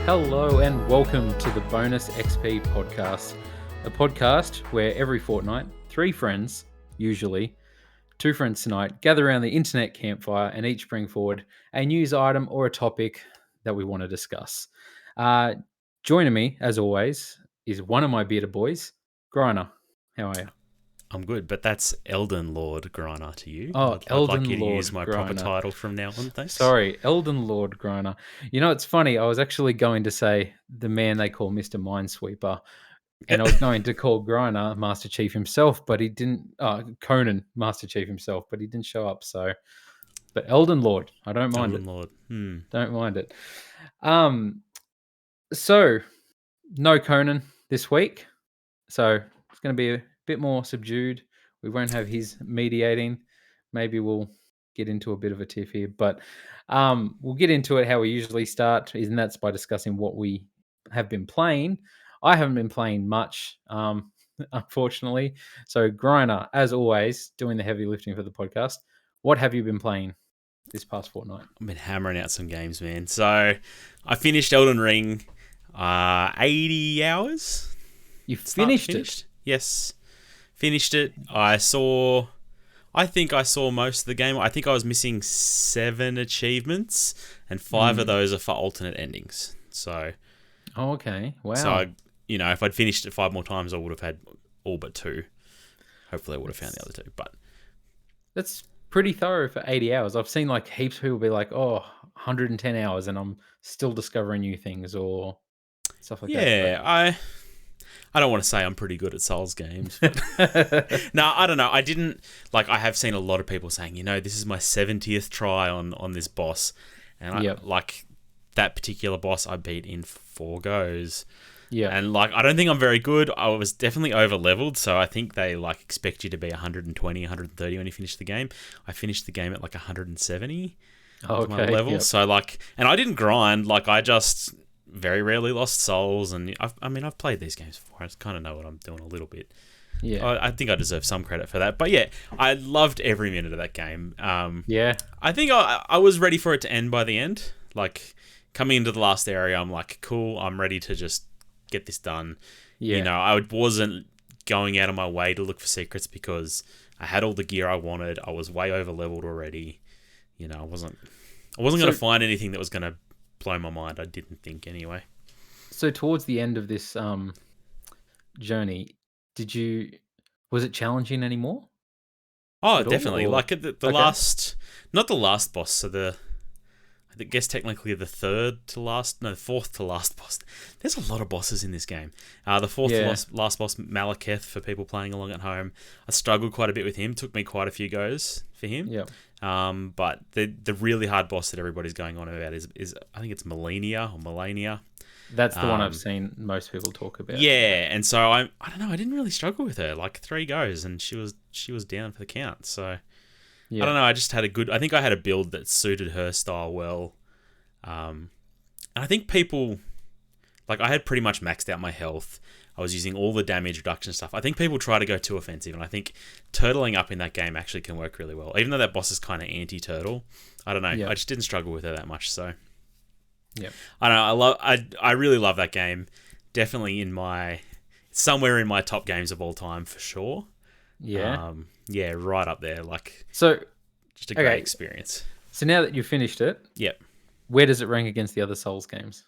Hello and welcome to the Bonus XP podcast, a podcast where every fortnight, three friends, usually two friends tonight, gather around the internet campfire and each bring forward a news item or a topic that we want to discuss. Uh, Joining me, as always, is one of my bearded boys, Greiner. How are you? I'm good, but that's Elden Lord Grana to you. Oh, I'd like Elden you to Lord use my proper Greiner. title from now on, thanks. Sorry, Elden Lord Greiner. You know, it's funny. I was actually going to say the man they call Mr. Minesweeper, and I was going to call Greiner Master Chief himself, but he didn't. Conan Master Chief himself, but he didn't show up. So, but Elden Lord, I don't mind it. Elden Lord. Don't mind it. Um, so no Conan this week, so it's going to be a bit more subdued. We won't have his mediating. Maybe we'll get into a bit of a tiff here, but we'll get into it how we usually start, and that's by discussing what we have been playing. I haven't been playing much, unfortunately. So, Griner, as always, doing the heavy lifting for the podcast. What have you been playing this past fortnight? I've been hammering out some games, man. So I finished Elden Ring, 80 hours. You finished it? Yes, finished it. I think I saw most of the game. I think I was missing 7 achievements, and 5 of those are for alternate endings. So, oh, okay, wow. So if I'd finished it 5 more times, I would have had all but 2. Hopefully, I would have found the other 2. But that's pretty thorough for 80 hours. I've seen like heaps of people be like, oh, 110 hours, and I'm still discovering new things or stuff like that. Yeah, I don't want to say I'm pretty good at Souls games. But no, I don't know. I didn't I have seen a lot of people saying, this is my 70th try on this boss, and that particular boss I beat in 4 goes. Yeah, and I don't think I'm very good. I was definitely over leveled, so I think they expect you to be 120, 130 when you finish the game. I finished the game at 170. Okay, my level. Yep. So and I didn't grind. I just very rarely lost souls, and I've played these games before. I just kind of know what I'm doing a little bit. Yeah, I think I deserve some credit for that. But yeah, I loved every minute of that game. Yeah, I think I was ready for it to end by the end. Coming into the last area, I'm cool. I'm ready to just get this done. Yeah. I wasn't going out of my way to look for secrets because I had all the gear I wanted. I was way over leveled already. I wasn't going to find anything that was going to blow my mind. I didn't think anyway. So towards the end of this journey, was it challenging anymore? Oh, definitely. The last, not the last boss. So I guess technically the fourth to last boss. There's a lot of bosses in this game. The fourth to last boss, Malekith, for people playing along at home. I struggled quite a bit with him. Took me quite a few goes for him. Yeah. But the really hard boss that everybody's going on about is I think it's Melania. That's the one I've seen most people talk about. Yeah, and so I don't know. I didn't really struggle with her. 3 goes, and she was down for the count. So. Yeah. I don't know. I just had I think I had a build that suited her style well. And I think people, I had pretty much maxed out my health. I was using all the damage reduction stuff. I think people try to go too offensive, and I think turtling up in that game actually can work really well. Even though that boss is kind of anti-turtle, I don't know. Yeah. I just didn't struggle with her that much. So, yeah, I don't know. I really love that game. Definitely somewhere in my top games of all time for sure. Yeah. Yeah, right up there. Just a great experience. So now that you've finished it, yep. Where does it rank against the other Souls games?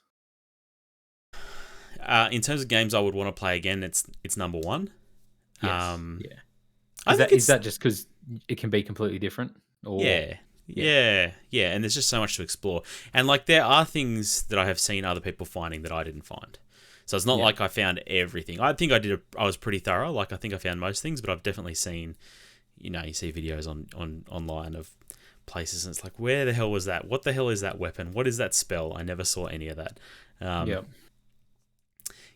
In terms of games I would want to play again, it's number 1. Yes. Is that just because it can be completely different? Or... Yeah. And there's just so much to explore. And there are things that I have seen other people finding that I didn't find. So it's not like I found everything. I think I was pretty thorough. I think I found most things, but I've definitely seen, you see videos on online of places, and it's where the hell was that? What the hell is that weapon? What is that spell? I never saw any of that.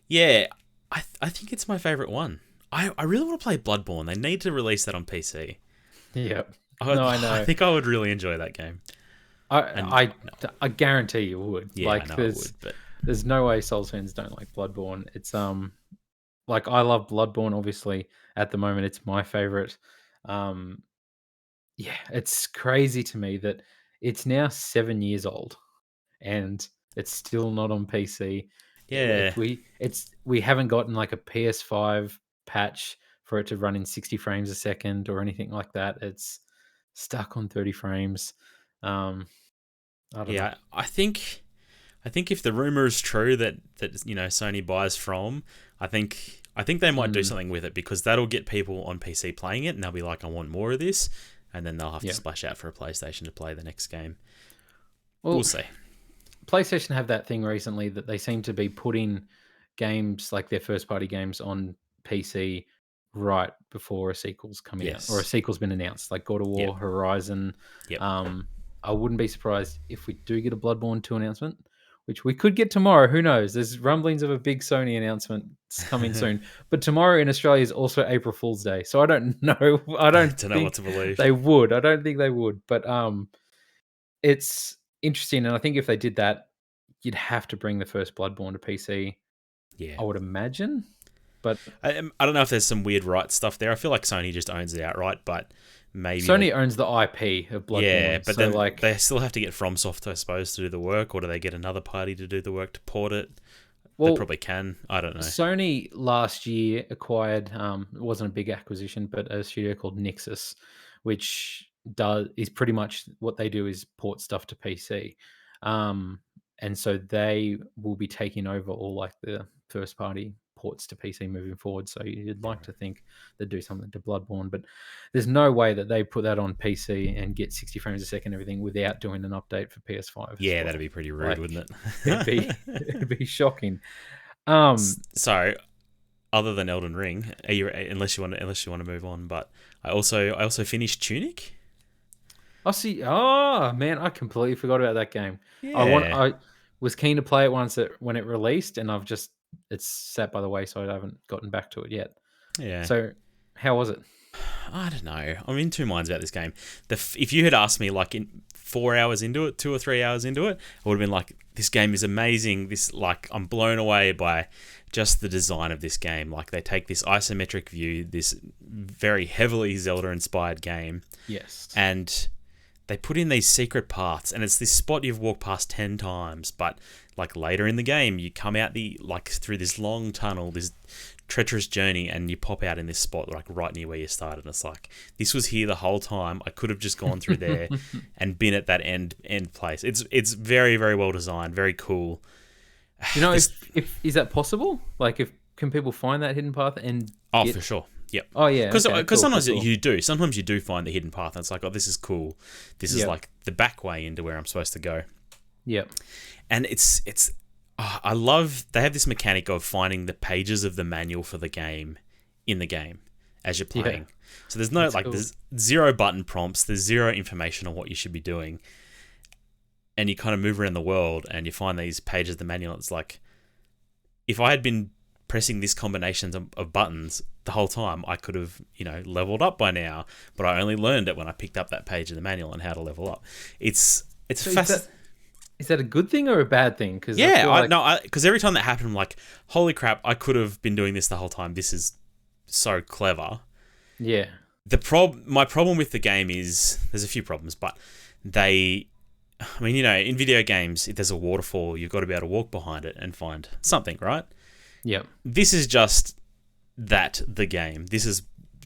Yeah, I think it's my favorite one. I really want to play Bloodborne. They need to release that on PC. Yep. I know. I think I would really enjoy that game. I guarantee you would. Yeah, I know I would, but... There's no way Souls fans don't like Bloodborne. It's I love Bloodborne, obviously. At the moment, it's my favorite. Yeah, it's crazy to me that it's now 7 years old, and It's still not on PC. Yeah. We haven't gotten like a PS5 patch for it to run in 60 frames a second or anything like that. It's stuck on 30 frames. I don't know. Yeah, I think if the rumor is true that Sony buys From, I think they might do Mm, something with it because that'll get people on PC playing it, and they'll be like, I want more of this, and then they'll have to yeah. splash out for a PlayStation to play the next game. We'll Well, see. PlayStation have that thing recently that they seem to be putting games like their first party games on PC right before a sequel's coming out or a Yes. sequel's been announced, like God of Yep. War, Horizon. Yep. Um, I wouldn't be surprised if we do get a Bloodborne 2 announcement, which we could get tomorrow. Who knows? There's rumblings of a big Sony announcement coming soon. But tomorrow in Australia is also April Fool's Day. So I don't know. I I don't don't know what think to believe. they would. I don't think they would. But it's interesting, and I think if they did that, you'd have to bring the first Bloodborne to PC, Yeah. I would imagine. But I don't know if there's some weird rights stuff there. I feel like Sony just owns it outright, but maybe they. Sony owns the IP of Yeah, Bloodborne, but so then like, they still have to get FromSoft, I suppose, to do the work, or do they get another party to do the work to port it? They well, probably can. I don't know. Sony last year acquired, it wasn't a big acquisition, but a studio called Nixus, which is pretty much what they do is port stuff to PC. Um, and so they will be taking over all like the first party ports to PC moving forward. So you'd like to think they'd do something to Bloodborne, but there's no way that they put that on PC and get 60 frames a second, everything without doing an update for PS5 as Yeah, that'd well. be pretty rude, Like wouldn't it'd it? be it'd be shocking. Um, So, other than Elden Ring, unless you want to move on, but I also finished Tunic. I see. Oh man, I completely forgot about that game. Yeah, I was keen to play it when it released, and it's sat by the wayside. I haven't gotten back to it yet. yeah. So, how was it? I don't know. I'm in two minds about this game. If you had asked me like in 4 hours into it, 2 or 3 hours into it, I would have been like, "This game is amazing." This like I'm blown away by just the design of this game. Like they take this isometric view, this very heavily Zelda-inspired game, Yes. and they put in these secret paths, and it's this spot you've walked past 10 times, but like later in the game you come out through this long tunnel, this treacherous journey, and you pop out in this spot like right near where you started, and it's like, this was here the whole time. I could have just gone through there and been at that end place. It's very, very well designed, very cool. Do you know if is that possible? Like, if can people find that hidden path and Oh, get? for sure. Yep. Oh yeah, Because okay, cool, sometimes cool. you do. Sometimes you do find the hidden path, and it's like, oh, this is cool. This is Yep. like the back way into where I'm supposed to go. Yep. And I love they have this mechanic of finding the pages of the manual for the game in the game as you're Yeah. playing. So there's no That's cool. there's zero button prompts, there's zero information on what you should be doing. And you kind of move around the world and you find these pages of the manual. It's like, if I had been pressing these combinations of buttons the whole time, I could have, leveled up by now, but I only learned it when I picked up that page of the manual on how to level up. It's So fascinating. is that a good thing or a bad thing? Because Yeah, because every time that happened, I'm like, holy crap, I could have been doing this the whole time. This is so clever. yeah, My problem with the game is, there's a few problems, but in video games, if there's a waterfall, you've got to be able to walk behind it and find something, right? yep, This is just the game. This is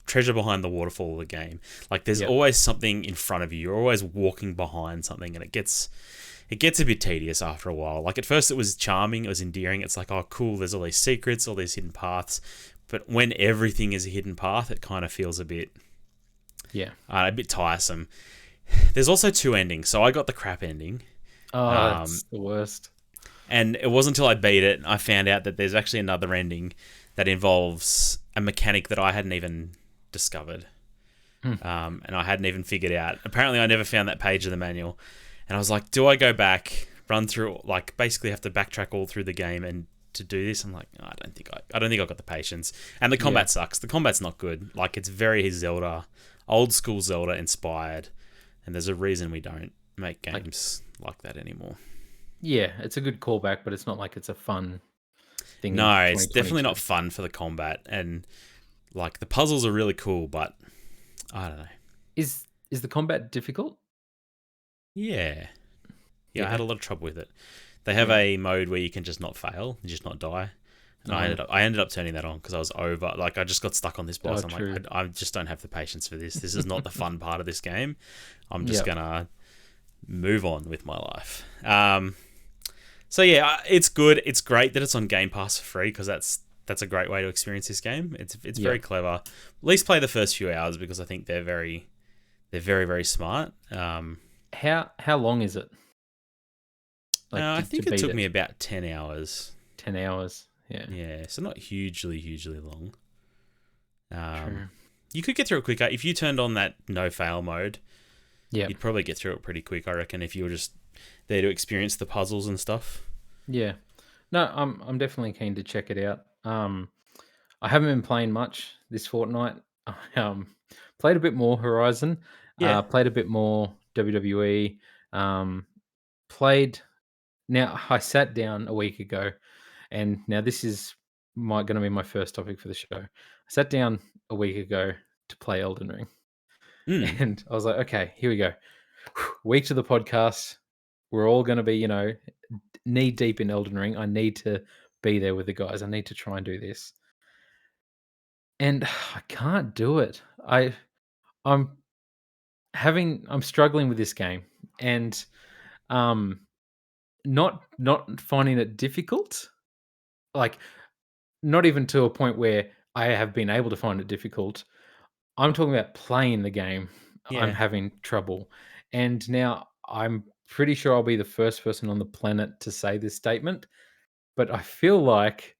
treasure behind the waterfall of the game. Like, there's yep. always something in front of you. You're always walking behind something, and it gets a bit tedious after a while. Like, at first it was charming, it was endearing. It's like, oh, cool, there's all these secrets, all these hidden paths. But when everything is a hidden path, it kind of feels a bit tiresome. There's also two endings. So I got the crap ending. Oh, that's the worst. And it wasn't until I beat it, I found out that there's actually another ending that involves a mechanic that I hadn't even discovered. And I hadn't even figured out. Apparently, I never found that page of the manual. And I was like, do I go back, run through, like, basically have to backtrack all through the game and to do this? I'm like, I don't think I've got the patience. And the combat sucks. The combat's not good. Like, it's very Zelda, old school Zelda inspired. And there's a reason we don't make games like that anymore. Yeah, it's a good callback, but it's not like it's a fun thing. No, it's definitely not fun for the combat. And, like, the puzzles are really cool, but I don't know. Is the combat difficult? Yeah. I had a lot of trouble with it. They have Yeah. a mode where you can just not fail, and just not die. And No. I ended up turning that on because I was over. Like I just got stuck on this boss. Oh, I'm like, true. I just don't have the patience for this. This is not the fun part of this game. I'm just Yep. gonna move on with my life. So yeah, it's good. It's great that it's on Game Pass for free because that's a great way to experience this game. It's very Yep. clever. At least play the first few hours because I think they're very very smart. How long is it? Like I to think it beat took it? me about 10 hours. 10 hours. Yeah. Yeah, so not hugely long. True. You could get through it quicker if you turned on that no fail mode. Yep. You'd probably get through it pretty quick, I reckon, if you were just there to experience the puzzles and stuff. Yeah. No, I'm definitely keen to check it out. I haven't been playing much this fortnight. I played a bit more Horizon, Yeah. played a bit more WWE, played now I sat down a week ago, and now this is gonna be my first topic for the show. I sat down a week ago to play Elden Ring, Mm. and I was like, "Okay, here we go. Week to the podcast. We're all gonna be, knee deep in Elden Ring. I need to be there with the guys. I need to try and do this." And I can't do it. I'm I'm struggling with this game and um not finding it difficult. Like not even to a point where I have been able to find it difficult. I'm talking about playing the game. I'm Yeah. having trouble. And now I'm pretty sure I'll be the first person on the planet to say this statement, but I feel like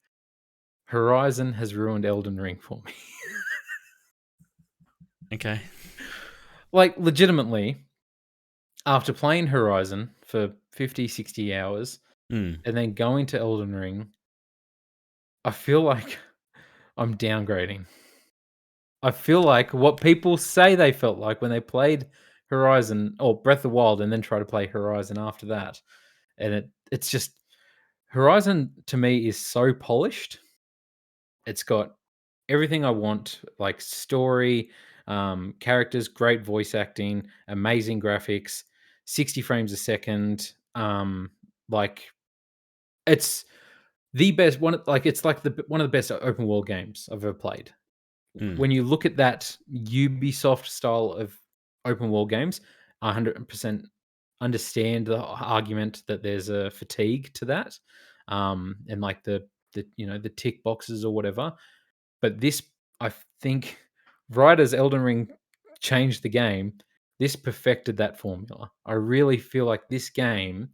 Horizon has ruined Elden Ring for me. Okay. Like legitimately, after playing Horizon for 50, 60 hours Mm. and then going to Elden Ring, I feel like I'm downgrading. I feel like what people say they felt like when they played Horizon or Breath of the Wild and then try to play Horizon after that. And it's just Horizon to me is so polished. It's got everything I want, like story, characters, great voice acting, amazing graphics, 60 frames a second. Like it's the best one. Like it's like one of the best open world games I've ever played. Mm. When you look at that Ubisoft style of open world games, I 100% understand the argument that there's a fatigue to that, and like the tick boxes or whatever. But this, I think, right as Elden Ring changed the game, this perfected that formula. I really feel like this game,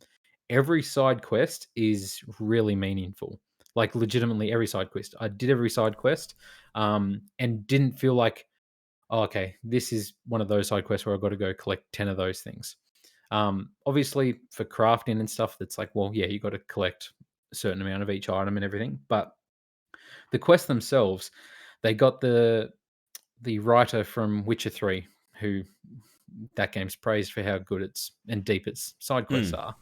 every side quest is really meaningful. Like legitimately every side quest. I did every side quest, and didn't feel like, oh, okay, this is one of those side quests where I've got to go collect 10 of those things. Obviously, for crafting and stuff, that's like, well, yeah, you got to collect a certain amount of each item and everything. But the quests themselves, they got the writer from Witcher 3, who that game's praised for how good it's and deep its side quests Mm. are.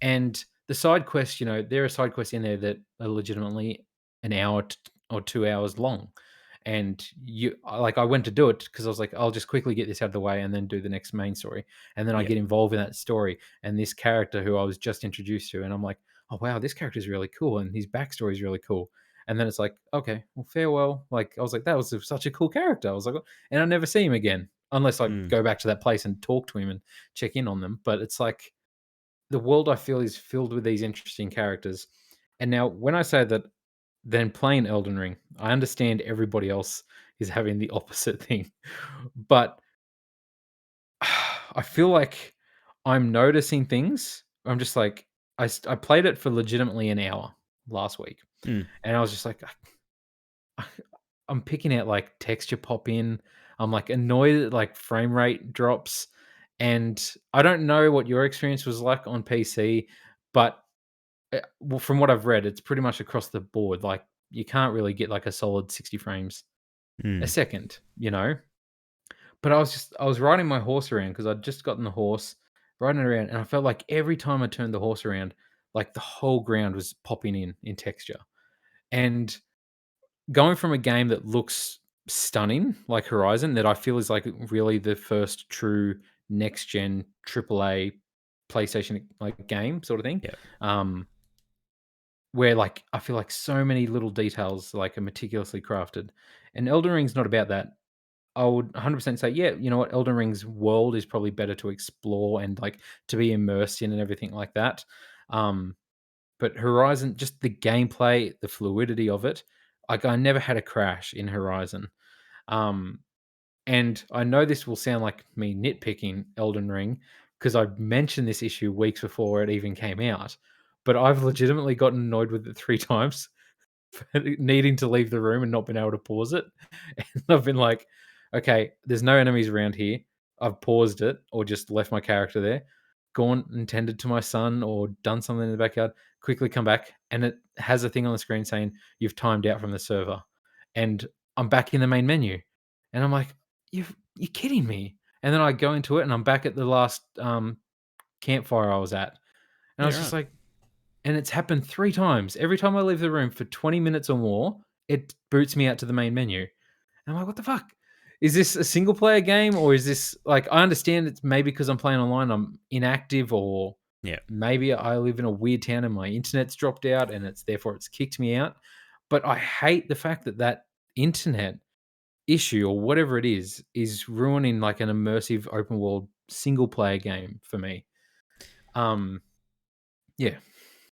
And the side quests, there are side quests in there that are legitimately an hour or 2 hours long. And I went to do it because I was like, I'll just quickly get this out of the way and then do the next main story. And then I Yeah. get involved in that story and this character who I was just introduced to, and I'm like, oh wow, this character is really cool and his backstory is really cool. And then it's like, okay, well, farewell. Like I was like, that was such a cool character. I was like, and I never see him again unless I Mm. go back to that place and talk to him and check in on them. But it's like the world I feel is filled with these interesting characters. And now when I say that then playing Elden Ring, I understand everybody else is having the opposite thing. But I feel like I'm noticing things. I'm just like I played it for legitimately an hour last week. Mm. And I was just like I I'm picking out like texture pop in. I'm like annoyed at like frame rate drops. And I don't know what your experience was like on PC, but well, from what I've read, it's pretty much across the board. Like you can't really get like a solid 60 frames a Mm. second, you know? But I was riding my horse around because I'd just gotten the horse, riding it around, and I felt like every time I turned the horse around, like the whole ground was popping in texture. And going from a game that looks stunning, like Horizon, that I feel is like really the first true next gen AAA PlayStation like game sort of thing. Yeah. Where like I feel like so many little details like are meticulously crafted, and Elden Ring's not about that. I would 100% say, yeah, you know what, Elden Ring's world is probably better to explore and like to be immersed in and everything like that. Um, but Horizon, just the gameplay, the fluidity of it, like I never had a crash in Horizon. Um, and I know this will sound like me nitpicking Elden Ring because I mentioned this issue weeks before it even came out, but I've legitimately gotten annoyed with it 3 times needing to leave the room and not been able to pause it. And I've been like, okay, there's no enemies around here. I've paused it or just left my character there, gone and tended to my son or done something in the backyard, quickly come back, and it has a thing on the screen saying you've timed out from the server. And I'm back in the main menu. And I'm like, you're kidding me. And then I go into it and I'm back at the last campfire I was at. And I Yeah, was just right. like, and it's happened 3 times. Every time I leave the room for 20 minutes or more, it boots me out to the main menu. And I'm like, "What the fuck? Is this a single player game or is this like I understand it's maybe because 'cause I'm playing online, I'm inactive or Yeah. maybe I live in a weird town and my internet's dropped out and it's kicked me out." But I hate the fact that that internet issue or whatever it is ruining like an immersive open world single player game for me. Um, yeah,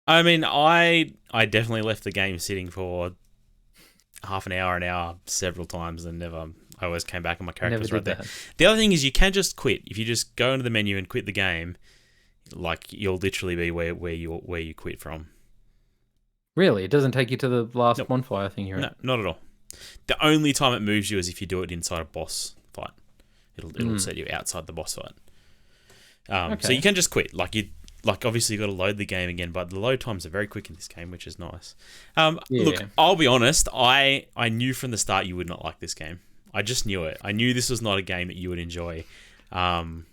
I mean, I definitely left the game sitting for half an hour, several times, and never. I always came back and my I character never was right did there. that. The other thing is you can just quit if you just go into the menu and quit the game. Like you'll literally be where you quit from. Really? It doesn't take you to the last Nope, bonfire thing you're no, at? not at all. The only time it moves you is if you do it inside a boss fight. It'll Mm, set you outside the boss fight. So you okay. can just quit. Like obviously you got to load the game again, but the load times are very quick in this game, which is nice. Look, Yeah. I'll be honest. I knew from the start you would not like this game. I just knew it. I knew this was not a game that you would enjoy. Um,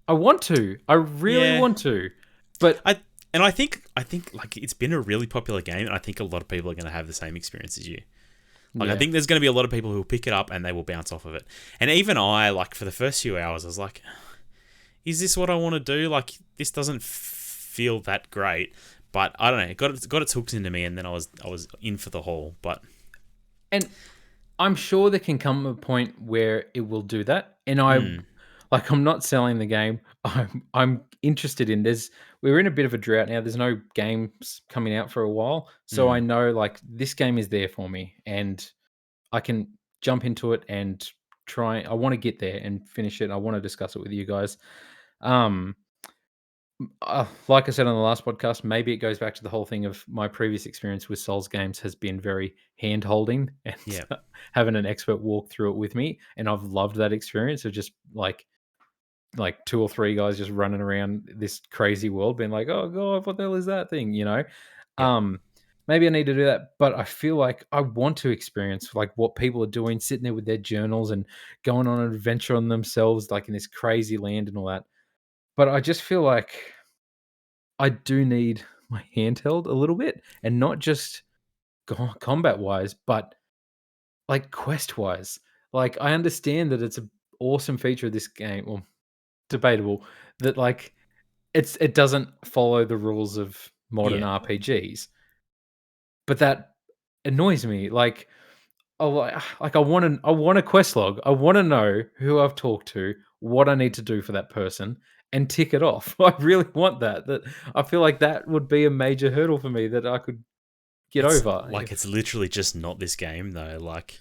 I want to. I really yeah, want to. But I think like it's been a really popular game, and I think a lot of people are going to have the same experience as you. Like I yeah. think there's going to be a lot of people who will pick it up and they will bounce off of it. And even I, like for the first few hours, I was like, is this what I want to do? Like this doesn't feel that great. But I don't know. It got its hooks into me, and then I was in for the haul. But And I'm sure there can come a point where it will do that. And mm, I'm not selling the game. I'm interested in we're in a bit of a drought now. There's no games coming out for a while. So I mm, know like this game is there for me and I can jump into it and I want to get there and finish it. I want to discuss it with you guys. Um like I said on the last podcast, maybe it goes back to the whole thing of my previous experience with Souls games has been very hand holding and yeah, having an expert walk through it with me. And I've loved that experience of just like 2 or 3 guys just running around this crazy world being like, "Oh god, what the hell is that thing?" You know? yeah. Um, maybe I need to do that, but I feel like I want to experience like what people are doing, sitting there with their journals and going on an adventure on themselves, like in this crazy land and all that. But I just feel like I do need my handheld a little bit and not just combat wise, but like quest wise. Like I understand that it's an awesome feature of this game, well, debatable, that like it doesn't follow the rules of modern Yeah. RPGs, but that annoys me. Like, oh, I want a quest log. I want to know who I've talked to, what I need to do for that person, and tick it off. I really want that. That I feel like that would be a major hurdle for me that I could get It's over like it's if literally just not this game though. Like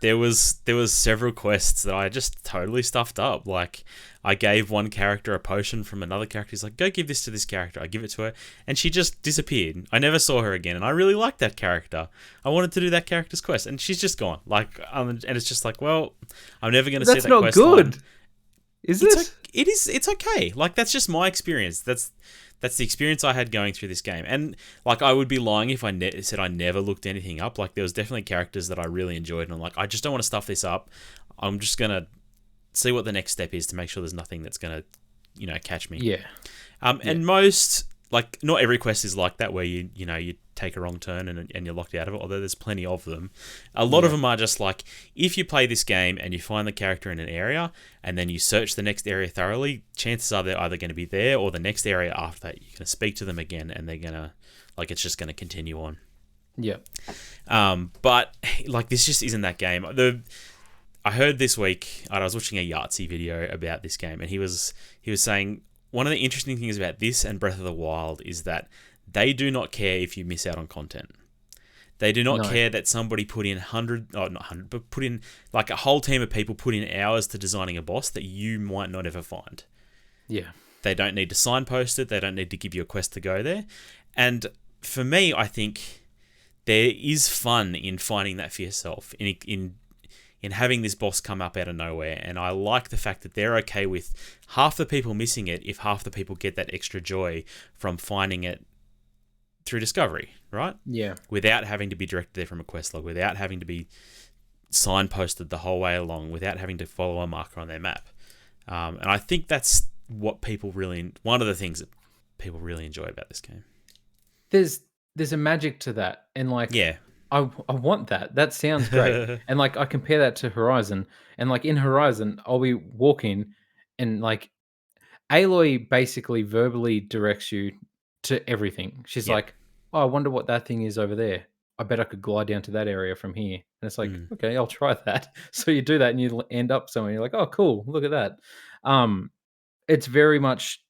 there was several quests that I just totally stuffed up. Like I gave one character a potion from another character. He's like, go give this to this character. I give it to her, and she just disappeared. I never saw her again, and I really liked that character. I wanted to do that character's quest, and she's just gone. Like, and it's just like, well, I'm never going to see that's that not quest line. good, is it? It's okay. Like that's just my experience. That's the experience I had going through this game. And like I would be lying if I said I never looked anything up. Like there was definitely characters that I really enjoyed, and I'm like, I just don't want to stuff this up. I'm just gonna see what the next step is to make sure there's nothing that's gonna, catch me. Yeah, yeah, And most like not every quest is like that where you take a wrong turn and you're locked out of it, although there's plenty of them. A lot of Yeah. them are just like, if you play this game and you find the character in an area and then you search the next area thoroughly, chances are they're either going to be there, or the next area after that you're going to speak to them again and they're going to, like, it's just going to continue on. Yeah. But like, this just isn't that game. I heard this week, I was watching a Yahtzee video about this game, and he was saying one of the interesting things about this and Breath of the Wild is that they do not care if you miss out on content. They do not No. care that somebody put in not 100, but put in, like, a whole team of people put in hours to designing a boss that you might not ever find. Yeah. They don't need to signpost it. They don't need to give you a quest to go there. And for me, I think there is fun in finding that for yourself, in having this boss come up out of nowhere. And I like the fact that they're okay with half the people missing it if half the people get that extra joy from finding it through discovery, right? Yeah. Without having to be directed there from a quest log, without having to be signposted the whole way along, without having to follow a marker on their map. And I think that's what one of the things that people really enjoy about this game. There's a magic to that, and like, Yeah. I want that. That sounds great. And like, I compare that to Horizon, and like in Horizon, I'll be walking, and like Aloy basically verbally directs you to everything. She's Yep. like, "Oh, I wonder what that thing is over there. I bet I could glide down to that area from here." And it's like, Mm. okay, I'll try that. So you do that, and you end up somewhere. You're like, "Oh, cool! Look at that." It's very much,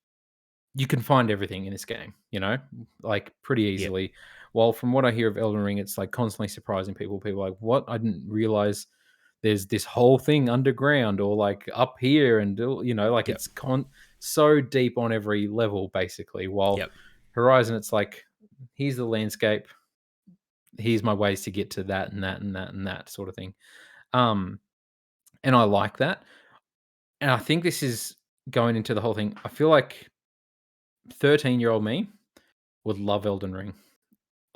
you can find everything in this game, like pretty Yep. easily. While from what I hear of Elden Ring, it's like constantly surprising people. People are like, what? I didn't realize there's this whole thing underground or like up here, and like Yep. it's so deep on every level basically. While Yep. Horizon, it's like, here's the landscape, here's my ways to get to that and that and that and that sort of thing. Um, and I like that, and I think this is going into the whole thing. I feel like 13-year-old me would love Elden Ring.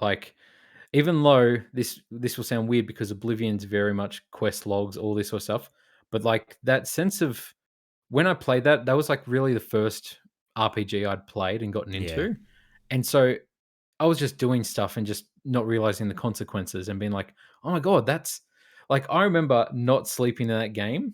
Like, even though this will sound weird because Oblivion's very much quest logs, all this sort of stuff, but like that sense of, when I played that, that was like really the first RPG I'd played and gotten Yeah. into. And so I was just doing stuff and just not realizing the consequences and being like, oh my God, that's like, I remember not sleeping in that game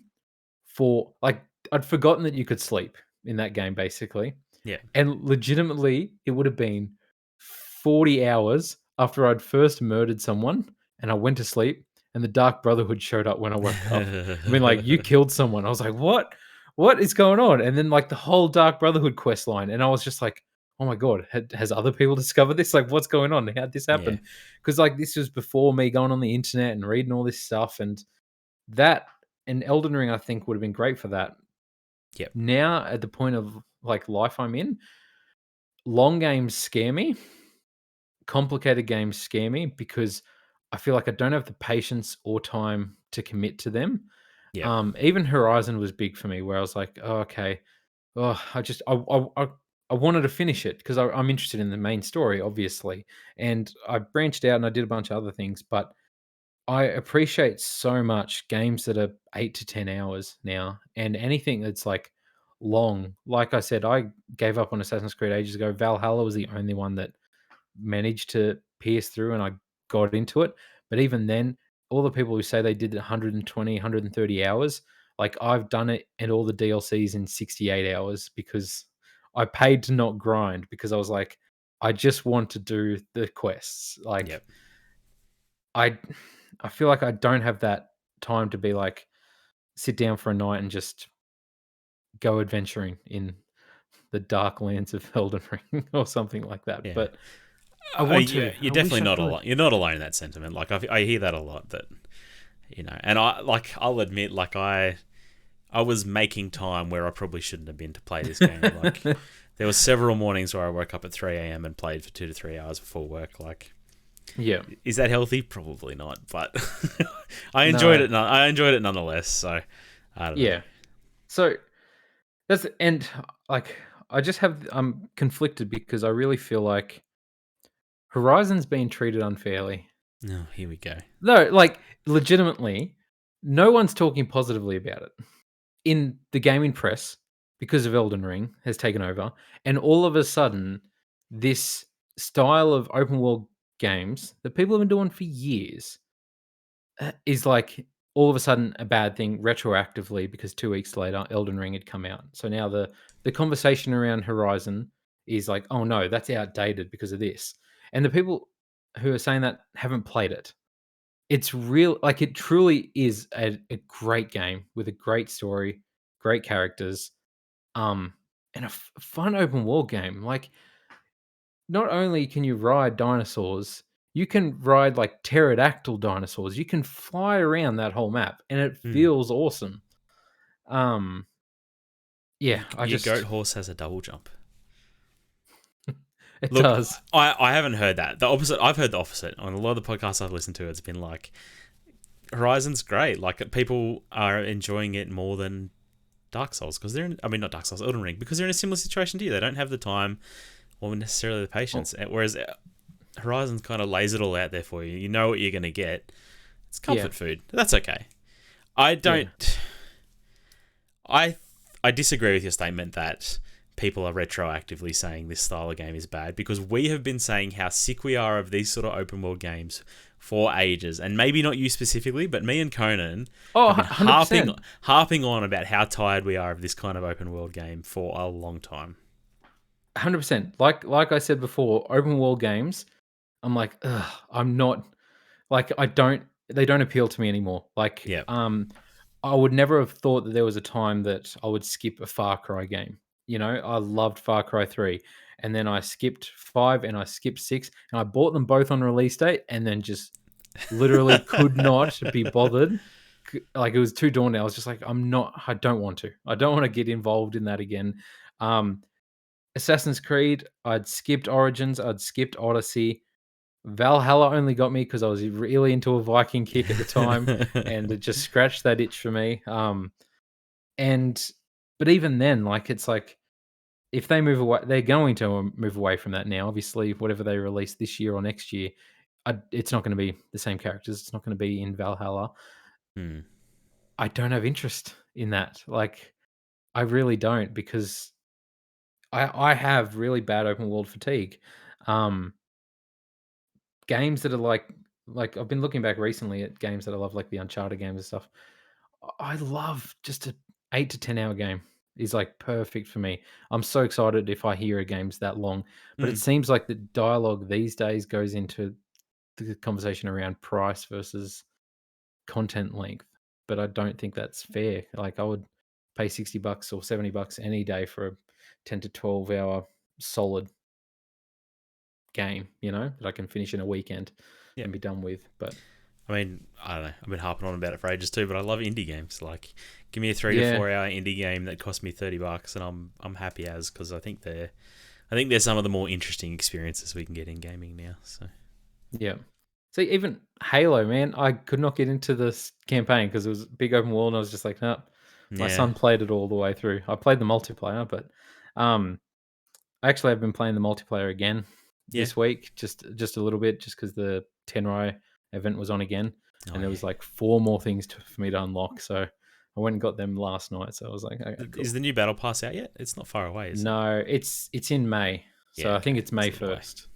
for like, I'd forgotten that you could sleep in that game basically. Yeah. And legitimately, it would have been 40 hours after I'd first murdered someone and I went to sleep, and the Dark Brotherhood showed up when I woke up. I mean, like, you killed someone. I was like, what? What is going on? And then, like, the whole Dark Brotherhood quest line. And I was just like, oh my God, has other people discovered this? Like, what's going on? How'd this Yeah. happen? Because, like, this was before me going on the internet and reading all this stuff. And that, and Elden Ring, I think, would have been great for that. Yep. Now, at the point of like life I'm in, long games scare me. Complicated games scare me because I feel like I don't have the patience or time to commit to them. Yep. Even Horizon was big for me, where I was like, oh, okay, I wanted to finish it because I'm interested in the main story, obviously, and I branched out and I did a bunch of other things, but I appreciate so much games that are 8 to 10 hours now, and anything that's like long. Like I said, I gave up on Assassin's Creed ages ago. Valhalla was the only one that managed to pierce through and I got into it. But even then, all the people who say they did 120, 130 hours, like, I've done it and all the DLCs in 68 hours because I paid to not grind, because I was like, I just want to do the quests. Like, Yep. I I feel like I don't have that time to be like, sit down for a night and just go adventuring in the dark lands of Elden Ring or something like that. Yeah. But I want to. You're I wish definitely I not could. alone. You're not alone in that sentiment. Like, I hear that a lot. That, and I'll admit, like, I was making time where I probably shouldn't have been to play this game. Like, there were several mornings where I woke up at 3 a.m. and played for 2 to 3 hours before work. Like, Yeah. is that healthy? Probably not. But I enjoyed it. I enjoyed it nonetheless. So I don't know. Yeah. So that's, and like, I'm conflicted because I really feel like Horizon's being treated unfairly. No, here we go. No, like, legitimately, no one's talking positively about it in the gaming press because of Elden Ring has taken over, and all of a sudden this style of open world games that people have been doing for years is like all of a sudden a bad thing retroactively because 2 weeks later Elden Ring had come out. So now the conversation around Horizon is like, "Oh no, that's outdated because of this." And the people who are saying that haven't played it. It's real like it truly is a great game with a great story, great characters, um, and a fun open world game. Like not only can you ride dinosaurs, you can ride like pterodactyl dinosaurs. You can fly around that whole map, and it Hmm. feels awesome. Um, yeah, I Your goat just horse has a double jump. it Look, does. I haven't heard that. The opposite. I've heard the opposite on a lot of the podcasts I've listened to. It's been like Horizon's great. Like people are enjoying it more than Dark Souls because I mean, not Dark Souls, Elden Ring, because they're in a similar situation to you. They don't have the time or necessarily the Oh, patience. Whereas Horizon kind of lays it all out there for you. You know what you're going to get. It's yeah, comfort food. That's okay. I yeah, don't. I disagree with your statement that people are retroactively saying this style of game is bad because we have been saying how sick we are of these sort of open world games for ages, and maybe not you specifically, but me and Conan oh, have been 100%. harping on about how tired we are of this kind of open world game for a long time. 100%. Like I said before, open world games, I'm like, ugh, I'm not like I don't they don't appeal to me anymore. Like, Yeah. I would never have thought that there was a time that I would skip a Far Cry game. You know, I loved Far Cry 3, and then I skipped 5 and I skipped 6, and I bought them both on release date and then just literally could not be bothered. Like it was too daunting. I was just like, I don't want to. I don't want to get involved in that again. Um, Assassin's Creed, I'd skipped Origins, I'd skipped Odyssey. Valhalla only got me because I was really into a Viking kick at the time, and it just scratched that itch for me. And but even then, like it's like if they move away, they're going to move away from that now. Obviously, whatever they release this year or next year, it's not going to be the same characters. It's not going to be in Valhalla. Hmm. I don't have interest in that. Like I really don't because I have really bad open world fatigue. Um, Games that are like I've been looking back recently at games that I love, like the Uncharted games and stuff. I love just a 8 to 10 hour game is like perfect for me. I'm so excited if I hear a game's that long, but it Hmm. seems like the dialogue these days goes into the conversation around price versus content length. But I don't think that's fair. Like I would pay $60 or $70 any day for a 10 to 12 hour solid game, you know, that I can finish in a weekend Yeah. and be done with. But I mean, I don't know. I've been harping on about it for ages too, but I love indie games. Like, give me a three to yeah, 4 hour indie game that cost me $30, and I'm happy as because I think they're some of the more interesting experiences we can get in gaming now. So yeah. See, even Halo, man, I could not get into this campaign because it was a big open world, and I was just like, no. My yeah, son played it all the way through. I played the multiplayer, but um, actually, I've been playing the multiplayer again yeah. this week, just a little bit, just because the Tenrai event was on again, Oh and there yeah. was like 4 more things for me to unlock. So I went and got them last night. So I was like, okay, Is cool. the new battle pass out yet? It's not far away, is it? No, it's in May, Yeah. so I think Okay. it's It's May a little way. 1st.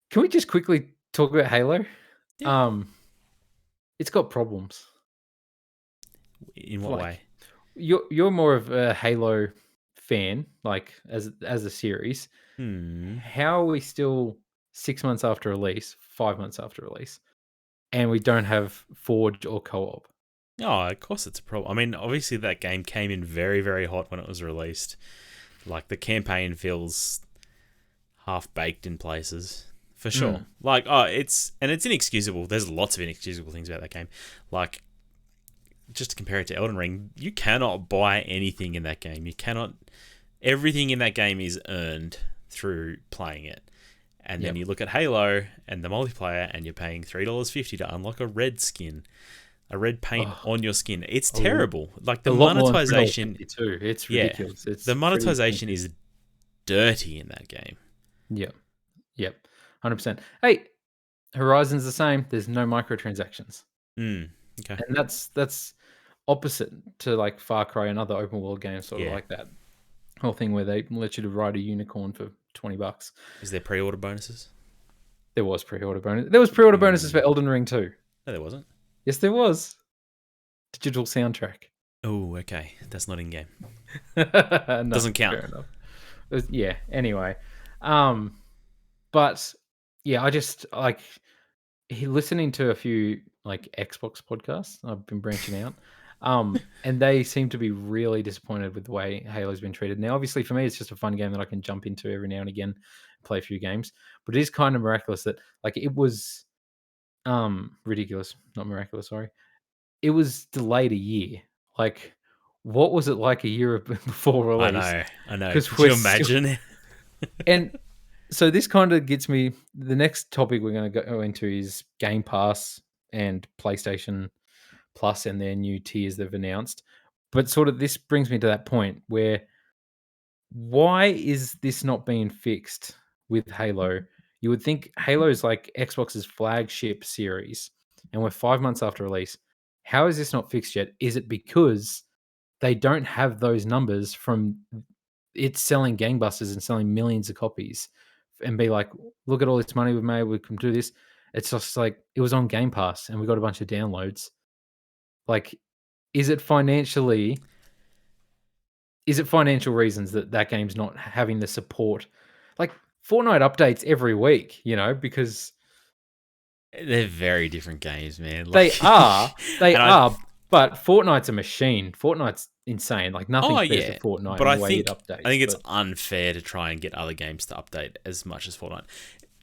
Can we just quickly talk about Halo? Yeah. Um, it's got problems. In what Like way? you're more of a Halo fan, like as a series. Hmm. How are we still 6 months after release, 5 months after release, and we don't have Forge or co-op? Oh, of course it's a problem. I mean, obviously that game came in very, very hot when it was released. Like the campaign feels half baked in places for sure. Mm, Like, oh, it's inexcusable. There's lots of inexcusable things about that game. Like, just to compare it to Elden Ring, you cannot buy anything in that game. You cannot. Everything in that game is earned through playing it. And then yep. you look at Halo and the multiplayer, and you're paying $3.50 to unlock a red skin, a red paint Oh, on your skin. It's a, l- terrible. Like the a lot more than monetization, $3.50 too. It's yeah, ridiculous. the It's pretty monetization expensive. is dirty in that game. Yep. Yep. 100%. Hey, Horizon's the same. There's no microtransactions. Mm, okay. And that's opposite to like Far Cry and other open world games sort of Yeah. like that. whole thing where they let you to ride a unicorn for $20. Is there pre-order bonuses? There was pre-order bonus. There was pre-order bonuses for Elden Ring too. No, there wasn't. Yes, there was. Digital soundtrack. Oh, okay. That's not in game. No, Doesn't count. Fair enough. Yeah. Anyway, but yeah, I just like listening to a few like Xbox podcasts. I've been branching out, and they seem to be really disappointed with the way Halo's been treated. Now, obviously, for me, it's just a fun game that I can jump into every now and again, play a few games. But it is kind of miraculous that like it was ridiculous, not miraculous. Sorry, it was delayed a year. Like, what was it like a year before release? I know. Because Could you imagine? And so this kind of gets me. The next topic we're going to go into is Game Pass and PlayStation Plus and their new tiers they've announced. But sort of this brings me to that point where why is this not being fixed with Halo? You would think Halo is like Xbox's flagship series, and we're 5 months after release. How is this not fixed yet? Is it because they don't have those numbers from it selling gangbusters and selling millions of copies and be like, look at all this money we've made, we can do this. It's just like it was on Game Pass and we got a bunch of downloads. Like, is it financial reasons that game's not having the support? Like Fortnite updates every week, because they're very different games, man. they are, but Fortnite's a machine. Fortnite's insane. Like nothing compares to Fortnite. But in the way it updates, I think it's unfair to try and get other games to update as much as Fortnite.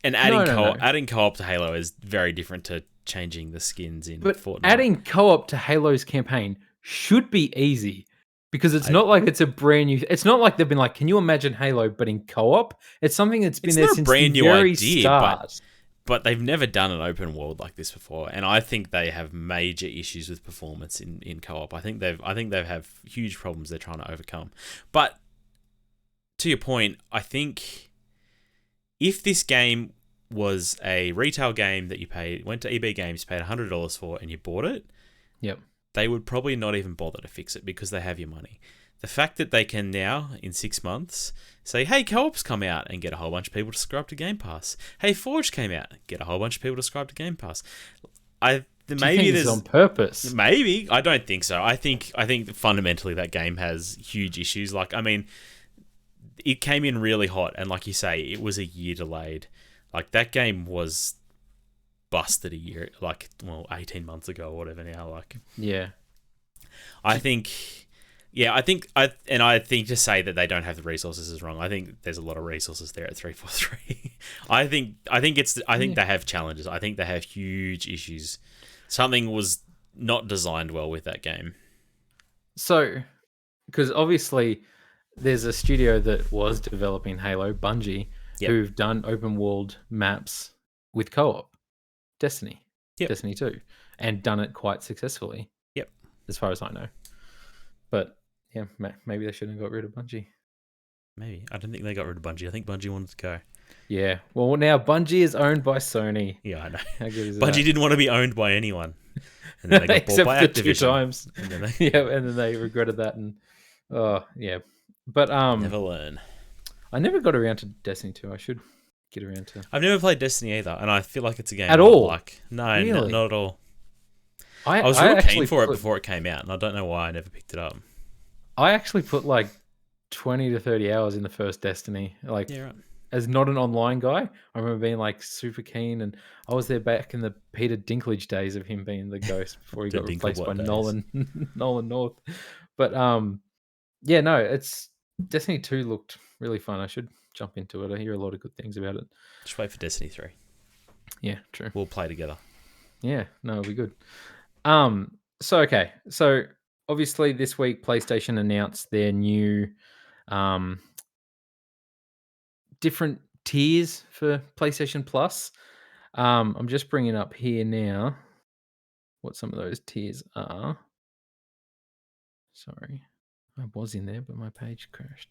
And adding co-op to Halo is very different to changing the skins in Fortnite. Adding co-op to Halo's campaign should be easy because it's not like it's a brand new. It's not like they've been like, can you imagine Halo but in co-op? It's something that's been there since the very start. But they've never done an open world like this before, and I think they have major issues with performance in co-op. I think they have huge problems they're trying to overcome. But to your point, I think if this game was a retail game that you went to EB Games, paid $100 for, and you bought it, yep, they would probably not even bother to fix it because they have your money. The fact that they can now, in 6 months, say, hey, co-op's come out and get a whole bunch of people to subscribe to Game Pass. Hey, Forge came out, get a whole bunch of people to subscribe to Game Pass. Maybe this is on purpose. Maybe. I don't think so. I think fundamentally that game has huge issues. Like, I mean, it came in really hot, and like you say, it was a year delayed. Like, that game was busted a year, 18 months ago or whatever now. Like, yeah. I think to say that they don't have the resources is wrong. I think there's a lot of resources there at 343. I think they have challenges. I think they have huge issues. Something was not designed well with that game. So, because obviously there's a studio that was developing Halo, Bungie, who've done open world maps with co-op, Destiny 2, and done it quite successfully. Yep, as far as I know. But yeah, maybe they shouldn't have got rid of Bungie. Maybe. I don't think they got rid of Bungie. I think Bungie wanted to go. Yeah. Well, now Bungie is owned by Sony. Yeah, I know. How good is Bungie didn't want to be owned by anyone. And then they got bought by Activision. 2 times. And then they regretted that. And yeah. But never learn. I never got around to Destiny 2. I should get around to. I've never played Destiny either, and I feel like it's a game at all. No, really? not at all. I was real keen for it before it came out, and I don't know why I never picked it up. I actually put 20 to 30 hours in the first Destiny. As not an online guy, I remember being super keen, and I was there back in the Peter Dinklage days of him being the ghost before he got replaced by Nolan North. But yeah, no, it's Destiny 2 looked really fun. I should jump into it. I hear a lot of good things about it. Just wait for Destiny 3. Yeah, true. We'll play together. Yeah, no, it'll be good. So obviously this week PlayStation announced their new different tiers for PlayStation Plus. I'm just bringing up here now what some of those tiers are. Sorry, I was in there, but my page crashed.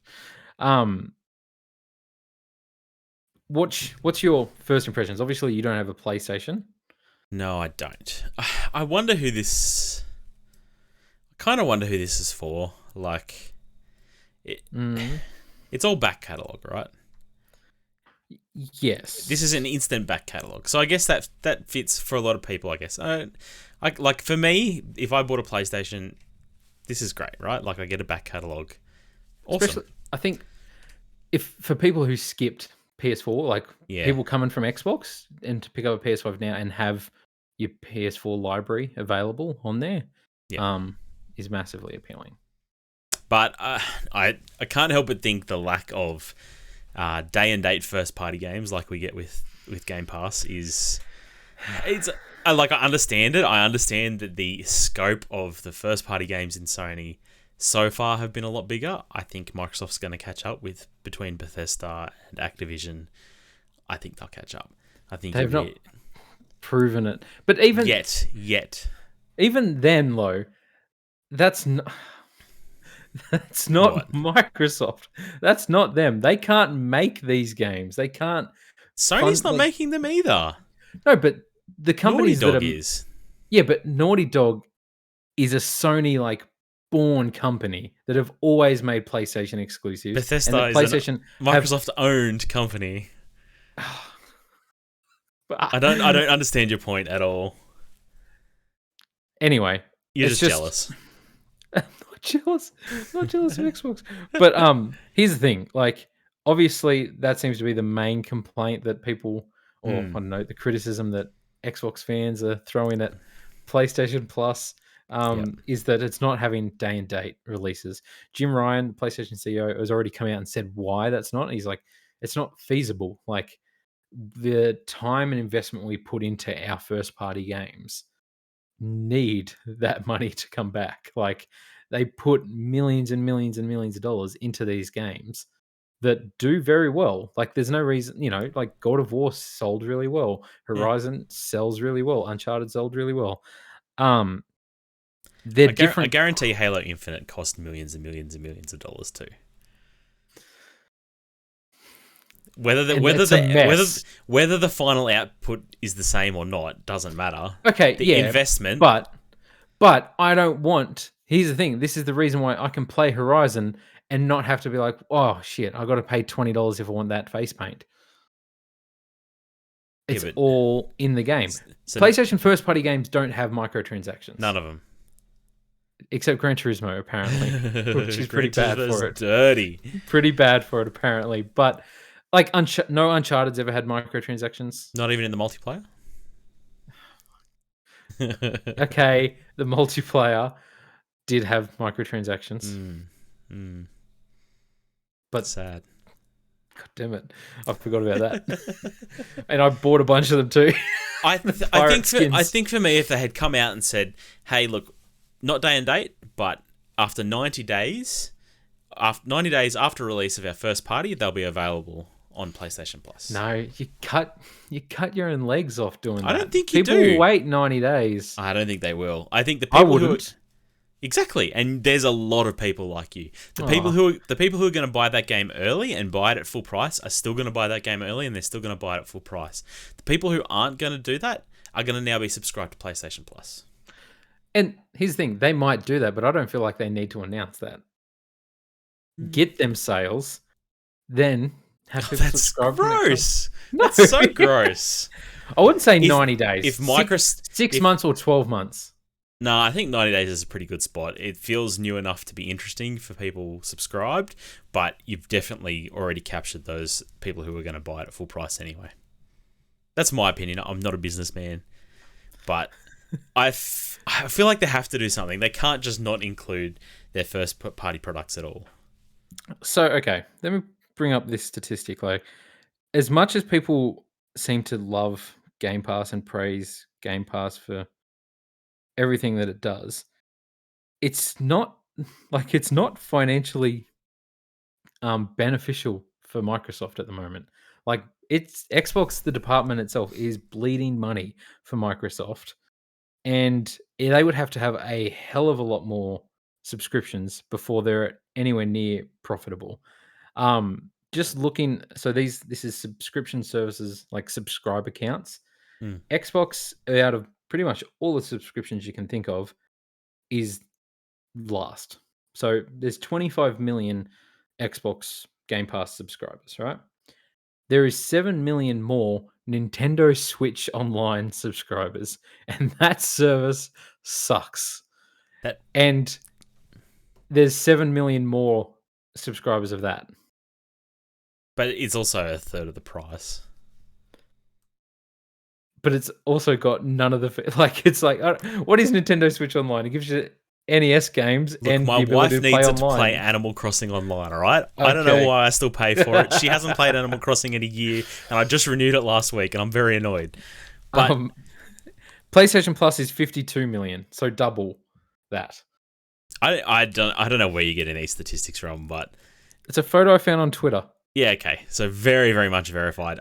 What's your first impressions? Obviously, you don't have a PlayStation. No, I don't. I wonder who this... I kind of wonder who this is for. It, Mm. it's all back catalog, right? Yes. This is an instant back catalog, so I guess that fits for a lot of people. I guess. Like for me, if I bought a PlayStation, this is great, right? Like I get a back catalog. Awesome. Especially, I think if for people who skipped PS4, like Yeah. people coming from Xbox and to pick up a PS5 now and have your PS4 library available on there, Yeah. is massively appealing. But I can't help but think the lack of day and date first party games like we get with Game Pass is I understand it. I understand that the scope of the first party games in Sony so far have been a lot bigger. I think Microsoft's going to catch up with between Bethesda and Activision. I think they'll catch up. I think They've not proven it, but even even then, though, that's not. That's not What? Microsoft. That's not them. They can't make these games. They can't. Sony's not making them either. No, but the companies Naughty Dog that are, is. Yeah, but Naughty Dog is a Sony born company that have always made PlayStation exclusives. Bethesda and is PlayStation a Microsoft owned company. I don't understand your point at all. Anyway, you're just jealous. Not jealous of Xbox. But here's the thing. Obviously that seems to be the main complaint that people, or I don't know, the criticism that Xbox fans are throwing at PlayStation Plus is that it's not having day and date releases. Jim Ryan, the PlayStation CEO, has already come out and said why that's not. He's like, it's not feasible. The time and investment we put into our first party games need that money to come back. They put millions and millions and millions of dollars into these games that do very well. There's no reason, God of War sold really well. Horizon sells really well. Uncharted sold really well. They're different. I guarantee Halo Infinite cost millions and millions and millions of dollars too. Whether the final output is the same or not doesn't matter. Okay, the investment, but I don't want. Here's the thing. This is the reason why I can play Horizon and not have to be like, oh shit, I got to pay $20 if I want that face paint. It's all in the game. PlayStation first party games don't have microtransactions. None of them. Except Gran Turismo, apparently, which is pretty bad for it. Dirty. Pretty bad for it, apparently. But no Uncharted's ever had microtransactions. Not even in the multiplayer? Okay, the multiplayer did have microtransactions. But sad. God damn it. I forgot about that. And I bought a bunch of them too. I think for me, if they had come out and said, hey, look, not day and date, but after 90 days after release of our first party, they'll be available on PlayStation Plus. No, you cut your own legs off doing that. I don't think people will wait 90 days. I don't think they will. I think the people wouldn't. Exactly, and there's a lot of people like you. The people who are going to buy that game early and buy it at full price are still going to buy that game early, and they're still going to buy it at full price. The people who aren't going to do that are going to now be subscribed to PlayStation Plus. And here's the thing: they might do that, but I don't feel like they need to announce that. Get them sales, then have people subscribe. Gross. No. That's so gross. I wouldn't say 90 days. If Microsoft 6 months or 12 months. No, I think 90 days is a pretty good spot. It feels new enough to be interesting for people subscribed, but you've definitely already captured those people who are going to buy it at full price anyway. That's my opinion. I'm not a businessman, but I feel like they have to do something. They can't just not include their first party products at all. So, okay, let me bring up this statistic. As much as people seem to love Game Pass and praise Game Pass for everything that it does, it's not financially beneficial for Microsoft at the moment. It's Xbox, the department itself, is bleeding money for Microsoft, and they would have to have a hell of a lot more subscriptions before they're anywhere near profitable. Just looking, so this is subscription services like subscriber counts. Xbox, out of pretty much all the subscriptions you can think of, is last. So there's 25 million Xbox Game Pass subscribers, right? There is 7 million more Nintendo Switch Online subscribers, and that service sucks. That, And there's 7 million more subscribers of that. but it's also a third of the price. But it's also got none of the like. It's like, what is Nintendo Switch Online? It gives you NES games Look, and my the ability wife to play needs it to online. play Animal Crossing online, all right? I don't know Okay. why I still pay for it. She hasn't played Animal Crossing in a year, and I just renewed it last week, and I'm very annoyed. But PlayStation Plus is 52 million, so double that. I don't know where you're getting these statistics from, but It's a photo I found on Twitter. yeah, okay. So very, very much verified.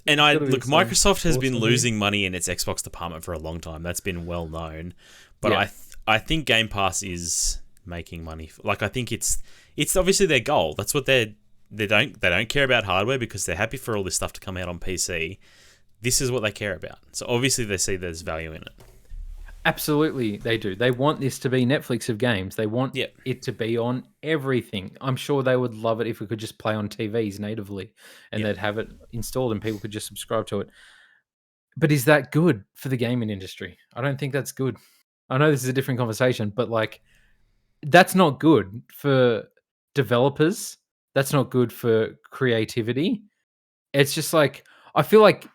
And look, Microsoft has been losing money in its Xbox department for a long time. That's been well known. But Yeah. I think Game Pass is making money. Like, I think it's obviously their goal. That's what they don't care about hardware because they're happy for all this stuff to come out on PC. This is what they care about. So obviously they see there's value in it. Absolutely, they do. They want this to be Netflix of games. They want Yep. it to be on everything. I'm sure they would love it if it could just play on TVs natively and Yep. they'd have it installed and people could just subscribe to it. But is that good for the gaming industry? I don't think that's good. I know this is a different conversation, but like that's not good for developers. That's not good for creativity. It's just like I feel like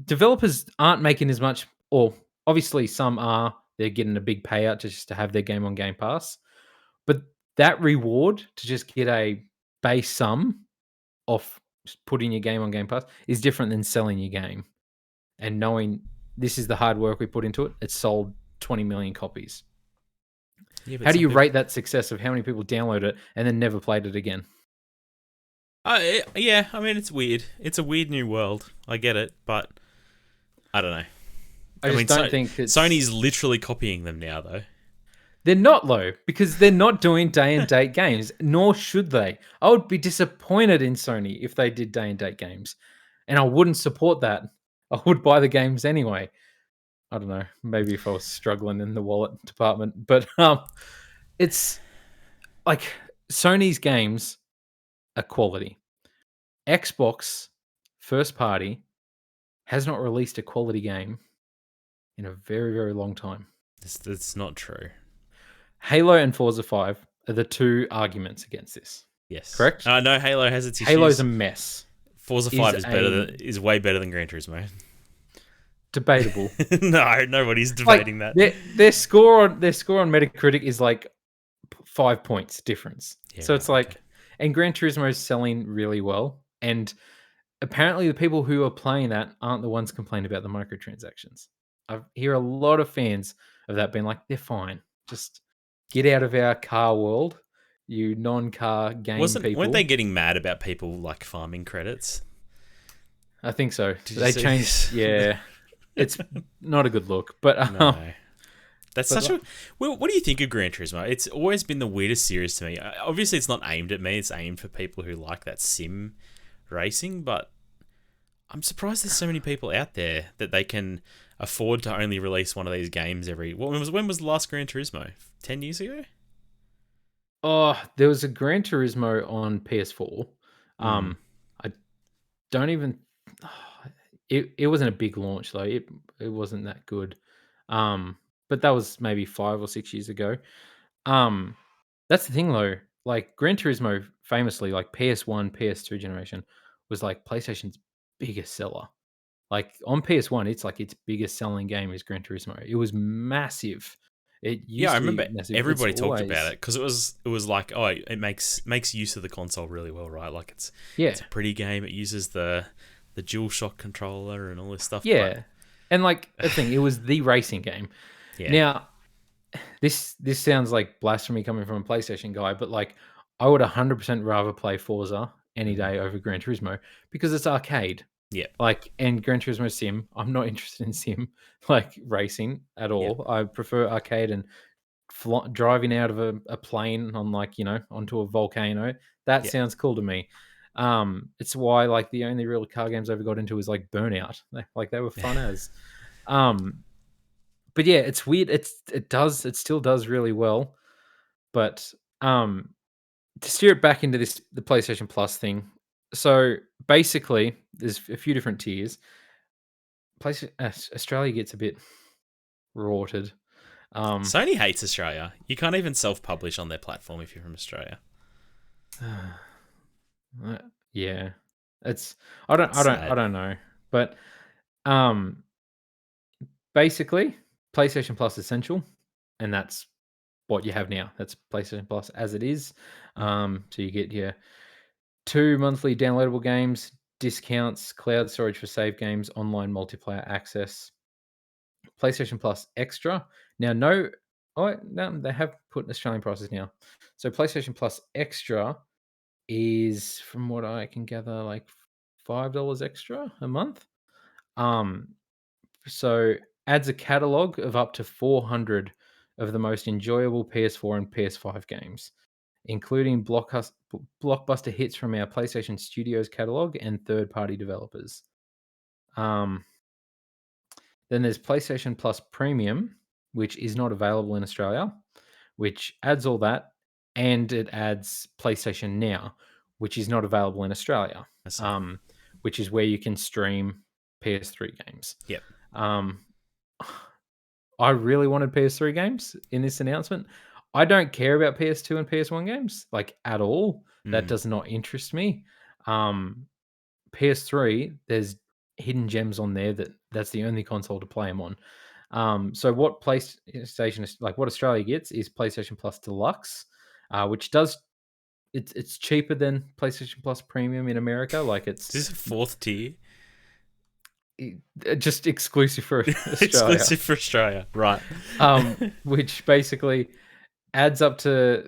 developers aren't making as much, or obviously some are. They're getting a big payout just to have their game on Game Pass, but that reward to just get a base sum off putting your game on Game Pass is different than selling your game and knowing this is the hard work we put into it. It's sold 20 million copies. Yeah, but How do you rate that success of how many people download it and then never played it again? Yeah, I mean, it's weird. It's a weird new world. I get it, but I don't know. I just don't think it's... Sony's literally copying them now, though. They're not, though, because they're not doing day and date games, nor should they. I would be disappointed in Sony if they did day and date games, and I wouldn't support that. I would buy the games anyway. I don't know, maybe if I was struggling in the wallet department, but it's like Sony's games are quality. Xbox first party has not released a quality game in a very, very long time. That's not true. Halo and Forza 5 are the two arguments against this. Yes. Correct? No, Halo has its issues. Halo's a mess. Forza 5 is way better than Gran Turismo. Debatable. No, nobody's debating that. Their score on Metacritic is like 5 points difference. Yeah, so it's like, and Gran Turismo is selling really well, and apparently the people who are playing that aren't the ones complaining about the microtransactions. I hear a lot of fans of that being like, they're fine. Just get out of our car world, you non-car game people. Weren't they getting mad about people like farming credits? I think so. Did they changed. Yeah, it's not a good look. But no. That's such a... Well, what do you think of Gran Turismo? It's always been the weirdest series to me. Obviously, it's not aimed at me. It's aimed for people who like that sim racing, but I'm surprised there's so many people out there that they can afford to only release one of these games every... When was the last Gran Turismo? 10 years ago? Oh, there was a Gran Turismo on PS4. I don't even... It wasn't a big launch, though. It wasn't that good. But that was maybe 5 or 6 years ago. That's the thing, though. Like, Gran Turismo, famously, like PS1, PS2 generation, was like PlayStation's biggest seller. Like, on PS1, it's like its biggest selling game is Gran Turismo. It was massive. It used I to be remember massive. everybody talked about it because it was like, oh, it makes use of the console really well, right? Like it's a pretty game. It uses the DualShock controller and all this stuff. Yeah, but... and like the thing, it was the racing game. Yeah. Now, this sounds like blasphemy coming from a PlayStation guy, but like I would 100% rather play Forza any day over Gran Turismo because it's arcade. Yeah. Like, and Gran Turismo Sim, I'm not interested in sim like racing at all. I prefer arcade and driving out of a plane on onto a volcano. That sounds cool to me. It's why like the only real car games I ever got into was like Burnout. Like they were fun as. But yeah, it's weird. It still does really well. But to steer it back into the PlayStation Plus thing. So basically, there's a few different tiers. Australia gets a bit rorted. Sony hates Australia. You can't even self-publish on their platform if you're from Australia. Yeah, it's It's I sad. don't know, but um, basically, PlayStation Plus Essential, and that's what you have now. That's PlayStation Plus as it is. So you get your 2 monthly downloadable games, discounts, cloud storage for save games, online multiplayer access, PlayStation Plus Extra. Now, no, they have put Australian prices now. So PlayStation Plus Extra is, from what I can gather, like $5 extra a month. Um, so adds a catalog of up to 400 of the most enjoyable PS4 and PS5 games, including blockbuster hits from our PlayStation Studios catalog and third-party developers. Then there's PlayStation Plus Premium, which is not available in Australia, which adds all that, and it adds PlayStation Now, which is not available in Australia, I see. which is where you can stream PS3 games. Yep. Um, I really wanted PS3 games in this announcement. I don't care about PS2 and PS1 games like at all. That does not interest me. PS3, there's hidden gems on there that's the only console to play them on. So what PlayStation is like, what Australia gets is PlayStation Plus Deluxe, which does it's cheaper than PlayStation Plus Premium in America. Like Is this a fourth tier? just exclusive for Australia. Exclusive for Australia, right? Which basically adds up to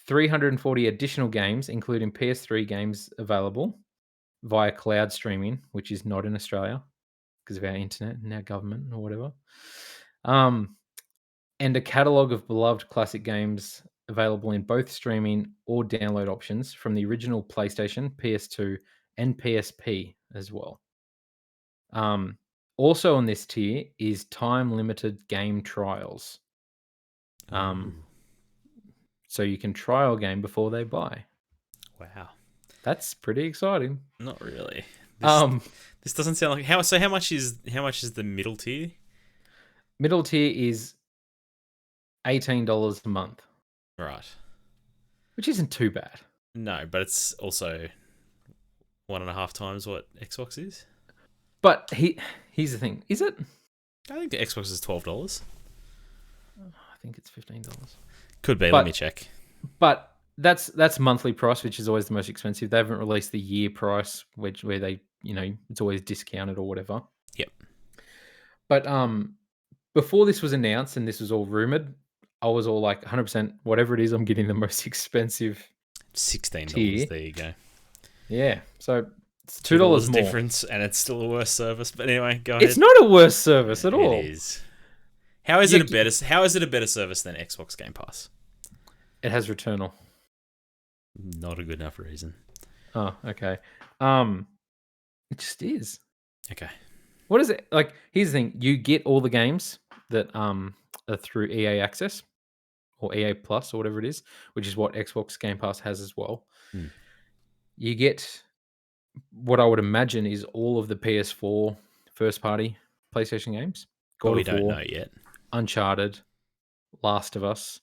340 additional games, including PS3 games available via cloud streaming, which is not in Australia because of our internet and our government or whatever. And a catalog of beloved classic games available in both streaming or download options from the original PlayStation, PS2, and PSP as well. Also on this tier is time-limited game trials. So you can trial a game before they buy. Wow, That's pretty exciting. not really. This doesn't sound like how. So how much is the middle tier? Middle tier is $18 a month, Right. which isn't too bad. No, but it's also 1.5 times what Xbox is. But here's the thing: is it? I think the Xbox is $12. I think it's $15. Could be. Let me check. But that's monthly price, which is always the most expensive. They haven't released the year price, where they it's always discounted or whatever. Yep. But before this was announced and this was all rumored, I was all like 100%. Whatever it is, I'm getting the most expensive. $16. Tier. There you go. Yeah. So it's $2 more difference, and it's still a worse service. But anyway, go ahead. It's not a worse service at all. It is. How is it a better service than Xbox Game Pass? It has Returnal. Not a good enough reason. Oh, okay. It just is. Okay. What is it like? Here's the thing: you get all the games that are through EA Access or EA Plus or whatever it is, which is what Xbox Game Pass has as well. You get what I would imagine is all of the PS4 first-party PlayStation games. God we don't know yet. Uncharted, Last of Us,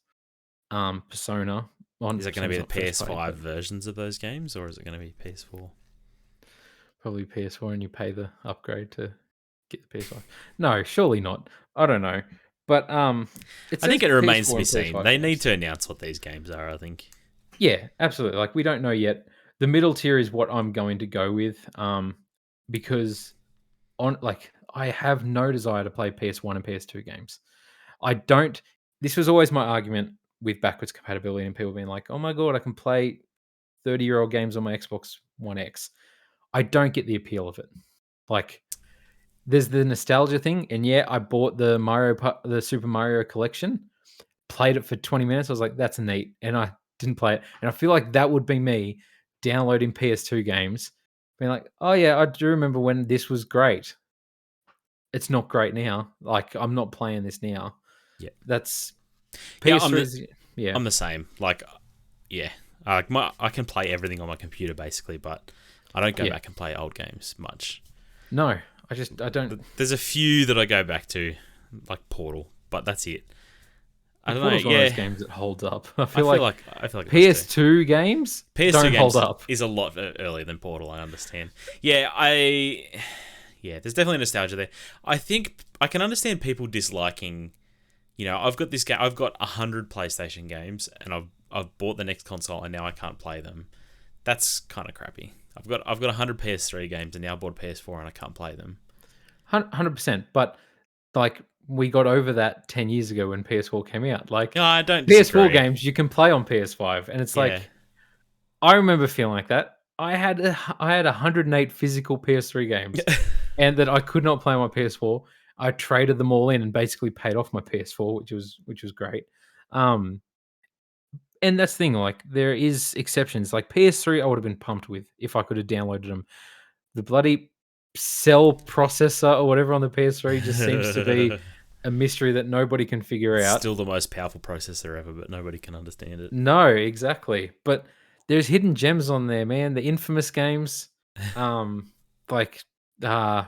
Persona. Is it going to be the PS5 versions of those games, or is it going to be PS4? Probably PS4, and you pay the upgrade to get the PS5. No, surely not. I don't know, but I think it remains to be seen. They need to announce what these games are. I think. Yeah, absolutely. Like we don't know yet. The middle tier is what I'm going to go with, because I have no desire to play PS1 and PS2 games. I don't. This was always my argument with backwards compatibility and people being like, "Oh my god, I can play 30-year-old games on my Xbox One X." I don't get the appeal of it. Like, there's the nostalgia thing, and yeah, I bought the Super Mario collection, played it for 20 minutes. I was like, "That's neat," and I didn't play it. And I feel like that would be me downloading PS2 games, being like, "Oh yeah, I do remember when this was great." It's not great now. Like, I'm not playing this now. Yeah, That's yeah. PS3. I'm the same. Like, yeah, I can play everything on my computer basically, but I don't go Yeah. back and play old games much. No, I don't. There's a few that I go back to, like Portal, but that's it. I But don't know. Portal's one of those Yeah, games that holds up. I I feel feel like like I feel like it does too. PS2 games PS2 don't hold games up. is a lot earlier than Portal. I understand. Yeah, there's definitely nostalgia there. I think I can understand people disliking. I've got this game. I've got 100 PlayStation games, and I've bought the next console, and now I can't play them. That's kind of crappy. I've got 100 PS3 games, and now I bought a PS4, and I can't play them. 100%. But like we got over that 10 years ago when PS4 came out. Like No, I don't PS4 disagree. games you can play on PS5, and it's Yeah. like I remember feeling like that. I had 108 physical PS3 games, and that I could not play on my PS4. I traded them all in and basically paid off my PS4, which was great. Um, and that's the thing. Like there is exceptions. Like PS3, I would have been pumped with if I could have downloaded them. The bloody cell processor or whatever on the PS3 just seems to be a mystery that nobody can figure It's out. still the most powerful processor ever, but nobody can understand it. No, exactly. But there's hidden gems on there, man. The infamous games, um, like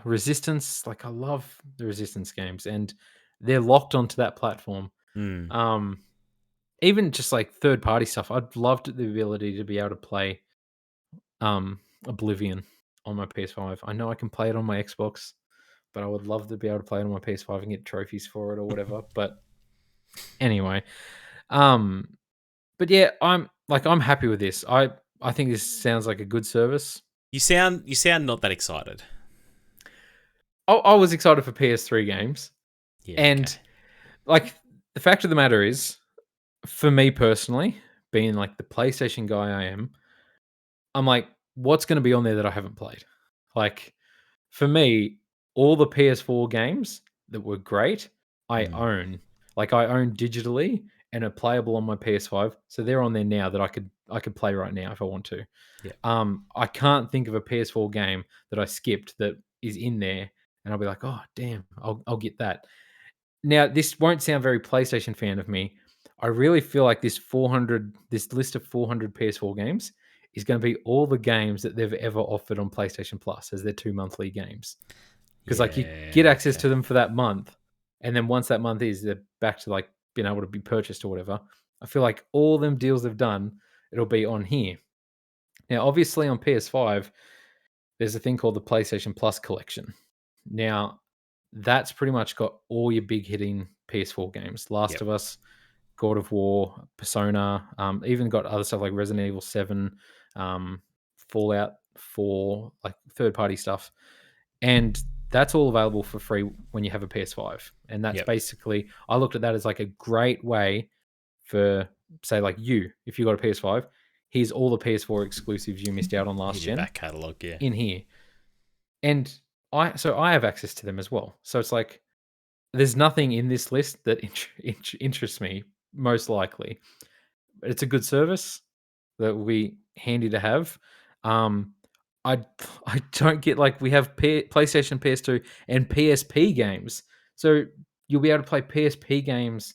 Resistance. Like I love the Resistance games, and they're locked onto that platform. Mm. Um, even just like third party stuff. I'd loved the ability to be able to play Oblivion on my PS5. I know I can play it on my Xbox, but I would love to be able to play it on my PS5 and get trophies for it or whatever. But anyway, um, but yeah, I'm happy with this. I think this sounds like a good service. You sound not that excited. I was excited for PS3 games, Yeah. Okay. and like the fact of the matter is, for me personally, being like the PlayStation guy I am, I'm like, what's going to be on there that I haven't played? Like for me, all the PS4 games that were great, I Mm. own. Like I own digitally and are playable on my PS5. So they're on there now that I could play right now if I want to. Yeah. I can't think of a PS4 game that I skipped that is in there, and I'll be like, oh damn, I'll get that. Now this won't sound very PlayStation fan of me. I really feel like this list of 400 PS4 games is going to be all the games that they've ever offered on PlayStation Plus as their 2 monthly games. Because like you get Yeah. access Okay. to them for that month, and then once that month is, they're back to like being able to be purchased or whatever. I feel like all them deals they've done, it'll be on here. Now, obviously on PS5, there's a thing called the PlayStation Plus collection. Now, that's pretty much got all your big hitting PS4 games. Last Yep. of Us, God of War, Persona, even got other stuff like Resident Evil 7, Fallout 4, like third party stuff. And that's all available for free when you have a PS5. And that's Yep. basically, I looked at that as like a great way for, say, like you, if you got a PS5, here's all the PS4 exclusives you missed out on last Here's your gen back catalog. Yeah. in here. And I have access to them as well. So it's like, there's nothing in this list that interests me, most likely. But it's a good service that will be handy to have. Um, I I don't get like we have PlayStation, PS2, and PSP games, so you'll be able to play PSP games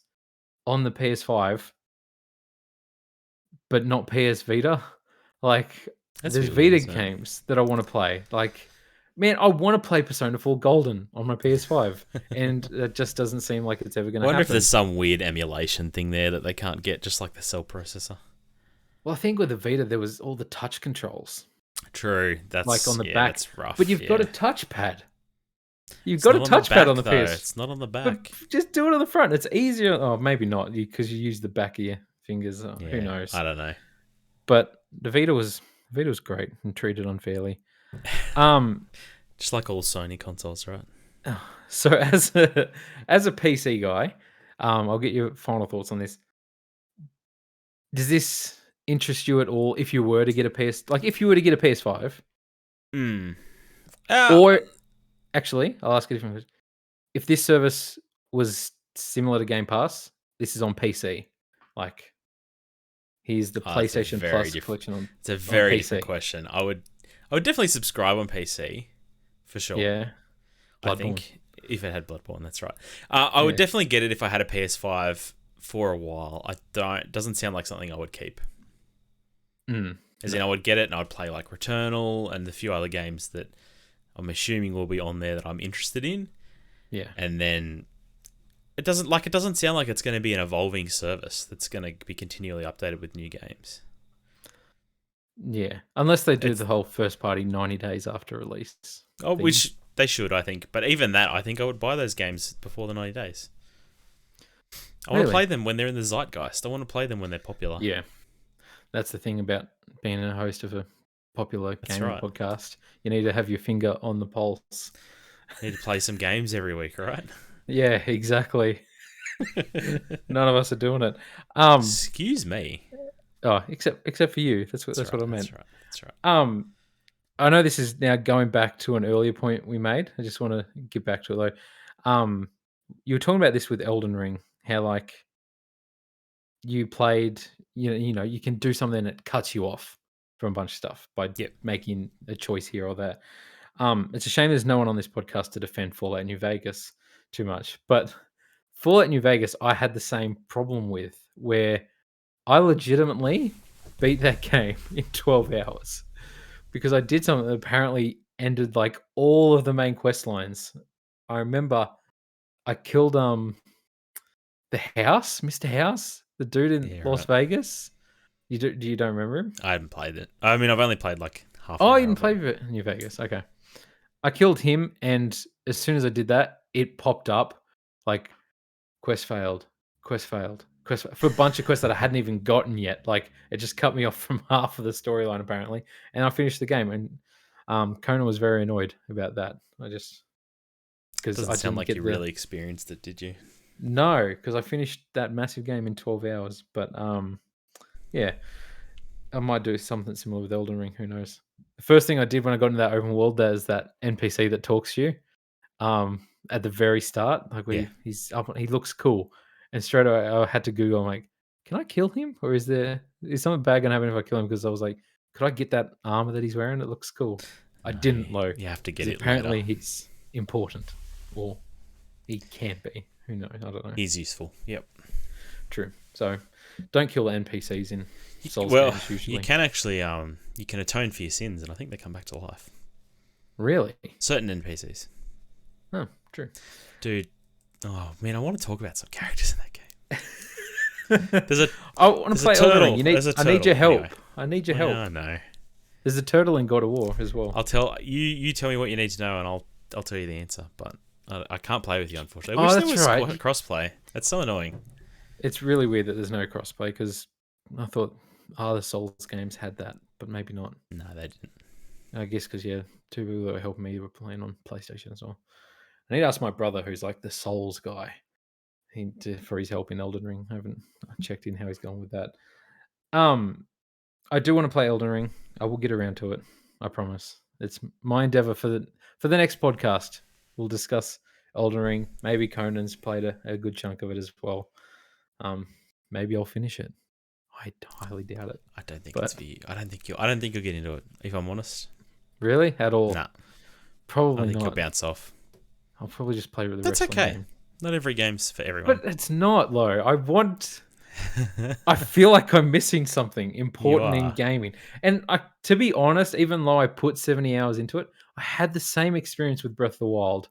on the PS5, but not PS Vita. Like That's a there's bit weird, Vita isn't it? games that I want to play. Like, man, I want to play Persona 4 Golden on my PS5, and that just doesn't seem like it's ever going I to wonder if happen. there's some weird emulation thing there that they can't get, just like the cell processor. Well, I think with the Vita there was all the touch controls, True. like on the back, That's rough. but you've got a Yeah. touchpad. You've It's got a not on the touchpad back on the though. PS, It's not on the but back. just do it on the front. It's easier. Oh, maybe not because you use the back of your fingers. Oh, who Yeah. knows? I don't know. But the Vita was great and treated unfairly. Um, Just like all Sony consoles, right? so as a PC guy, I'll get your final thoughts on this. Does this interest you at all? If you were to get a if you were to get a PS5, Hmm. or actually, I'll ask a different question. If this service was similar to Game Pass, this is on PC. Like, here's the It's a PlayStation very Plus different. collection It's a on very PC. different question. I would definitely subscribe on PC for sure. Yeah, I Bloodborne. think if it had Bloodborne, that's right. I would Yeah. definitely get it if I had a PS5 for a while. It doesn't sound like something I would keep. As in, I would get it and I'd play like Returnal and a few other games that I'm assuming will be on there that I'm interested in. Yeah. And then it doesn't sound like it's going to be an evolving service that's going to be continually updated with new games. Yeah. Unless they do the whole first party 90 days after release. Oh, which they should, I think. But even that, I think I would buy those games before the 90 days. I want to play them when they're in the zeitgeist. I want to play them when they're popular. Yeah. That's the thing about being a host of a popular gaming podcast. You need to have your finger on the pulse. You need to play some games every week, right? Yeah, exactly. None of us are doing it. Excuse me. Oh, except for you. That's what I meant. That's right. I know this is now going back to an earlier point we made. I just want to get back to it though. You were talking about this with Elden Ring, how like you played, you know, you can do something that cuts you off from a bunch of stuff by making a choice here or there. It's a shame there's no one on this podcast to defend Fallout New Vegas too much, but Fallout New Vegas, I had the same problem with, where I legitimately beat that game in 12 hours because I did something that apparently ended like all of the main quest lines. I remember I killed the house, Mr. House, the dude in Las Vegas. You don't remember him? I haven't played it. I mean, I've only played like half. Oh, you didn't play New Vegas? Okay. I killed him, and as soon as I did that, it popped up like quest failed, quest failed, quest for a bunch of quests that I hadn't even gotten yet. Like it just cut me off from half of the storyline apparently, and I finished the game. And Conan was very annoyed about that. Doesn't sound like you really experienced it, did you? No, because I finished that massive game in 12 hours. But yeah, I might do something similar with Elden Ring. Who knows? The first thing I did when I got into that open world, there's that NPC that talks to you at the very start. Like he's up, he looks cool. And straight away I had to Google, I'm like, can I kill him? Or is something bad gonna happen if I kill him? Because I was like, could I get that armor that he's wearing? It looks cool. I didn't though. You have to get it apparently later. He's important. Or he can be. Who knows? I don't know. He's useful. Yep. True. So don't kill the NPCs in Souls games usually. You can actually you can atone for your sins, and I think they come back to life. Really? Certain NPCs. Oh, true. Dude, oh man, I want to talk about some characters in that game. I want to play Elden Ring. I need your help. Anyway. I need your help. I know. There's a turtle in God of War as well. I'll tell you. You tell me what you need to know, and I'll tell you the answer. But I can't play with you, unfortunately. I wish there was crossplay. That's so annoying. It's really weird that there's no crossplay because I thought other Souls games had that, but maybe not. No, they didn't. I guess because two people that were helping me were playing on PlayStation as well. I need to ask my brother, who's like the Souls guy, for his help in Elden Ring. I haven't checked in how he's gone with that. I do want to play Elden Ring. I will get around to it. I promise. It's my endeavor for the next podcast. We'll discuss Elden Ring. Maybe Conan's played a good chunk of it as well. Maybe I'll finish it. I highly doubt it. I don't think it's for you. I don't think you'll get into it, if I'm honest. Really? At all? Nah. Probably I think not. you'll bounce off. I'll probably just play with the That's okay. Game. Not every game's for everyone. But it's not, though. I feel like I'm missing something important in gaming. And to be honest, even though I put 70 hours into it, I had the same experience with Breath of the Wild,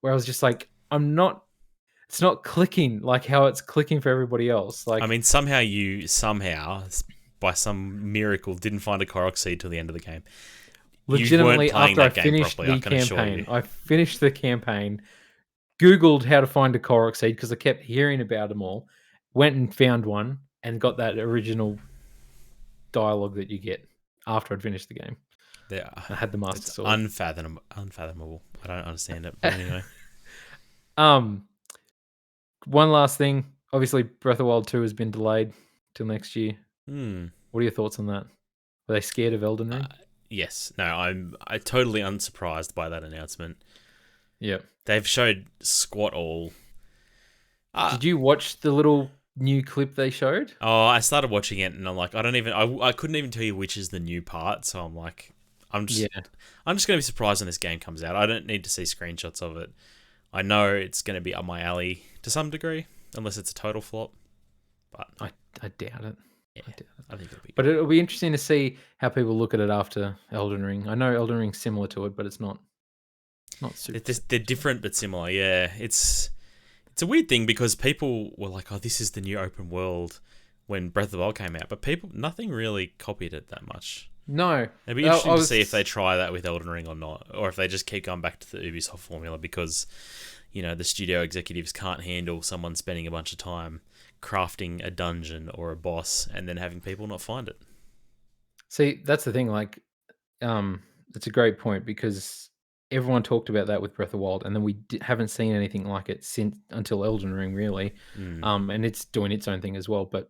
where I was just like, it's not clicking like how it's clicking for everybody else. Like, I mean, somehow by some miracle, didn't find a Korok seed till the end of the game. Legitimately, after I finished the campaign, I finished the campaign, Googled how to find a Korok seed because I kept hearing about them all, went and found one, and got that original dialogue that you get after I'd finished the game. I had the Master Sword. Unfathomable. I don't understand it, but anyway. One last thing. Obviously, Breath of the Wild 2 has been delayed till next year. What are your thoughts on that? Are they scared of Elden Ring? Yes. No, I'm totally unsurprised by that announcement. Yep. They've showed squat all. Did you watch the little new clip they showed? Oh, I started watching it and I'm like, I couldn't even tell you which is the new part. So I'm like, I'm just going to be surprised when this game comes out. I don't need to see screenshots of it. I know it's going to be up my alley to some degree, unless it's a total flop. But I doubt it. Yeah, I doubt it. I think it'll be But good. it'll be interesting to see how people look at it after Elden Ring. I know Elden Ring's similar to it, but it's not super They're similar to it. different but similar. Yeah, it's a weird thing because people were like, "Oh, this is the new open world." When Breath of the Wild came out, but nothing really copied it that much. No, It'd be I interesting to see if they was. try that with Elden Ring or not, or if they just keep going back to the Ubisoft formula because the studio executives can't handle someone spending a bunch of time crafting a dungeon or a boss and then having people not find it. See, that's the thing. Like, it's a great point because everyone talked about that with Breath of the Wild, and then we haven't seen anything like it since until Elden Ring, really. Mm. And it's doing its own thing as well. But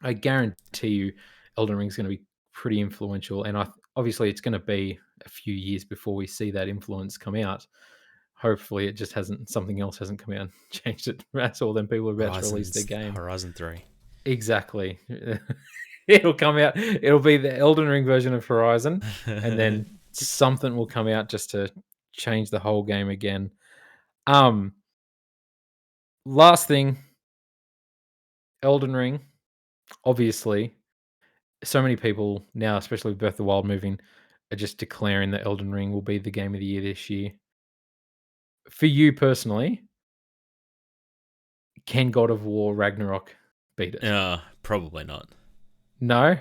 I guarantee you, Elden Ring's going to be pretty influential, and obviously it's going to be a few years before we see that influence come out. Hopefully, it just hasn't something else hasn't come out and changed it. That's all. Then people are about to release their game. Horizon 3. Exactly. It'll come out. It'll be the Elden Ring version of Horizon, and then something will come out just to change the whole game again. Um, Last thing, Elden Ring. Obviously, so many people now, especially with Breath of the Wild moving, are just declaring that Elden Ring will be the game of the year this year. For you personally, can God of War Ragnarok beat it? Probably not. No,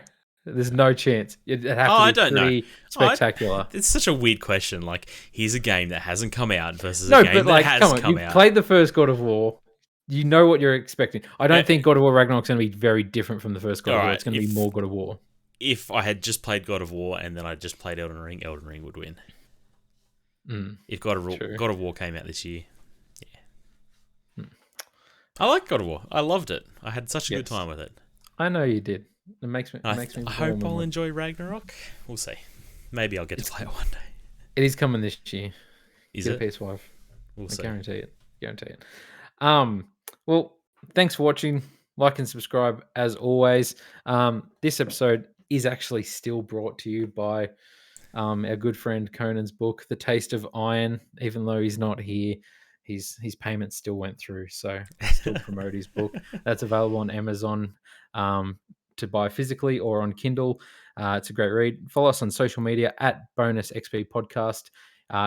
there's no chance. It'd have Oh, to I be don't know. pretty Oh, spectacular. it's such a weird question. Like, here's a game that hasn't come out versus a No, but game that like, come has on, come you've out. played the first God of War. You know what you're expecting. I Uh, don't think God of War Ragnarok's going to be very different from the first God all of War. right, It's going to be more God of War. if I had just played God of War and then I just played Elden Ring would win. If True. God of War came out this year, yeah. Mm. I like God of War. I loved it. I had such a good Yes, time with it. I know you did. It makes me I warm hope in I'll my. enjoy Ragnarok. We'll see. Maybe I'll get to It's play it one day. it is coming this year. Is Get a it? PS5. We'll I see. guarantee it. Guarantee it. Well, thanks for watching. Like and subscribe as always. This episode is actually still brought to you by our good friend Conan's book, The Taste of Iron. Even though he's not here, his payment still went through, so I still promote his book. That's available on Amazon to buy physically or on Kindle. It's a great read. Follow us on social media at Bonus XP Podcast.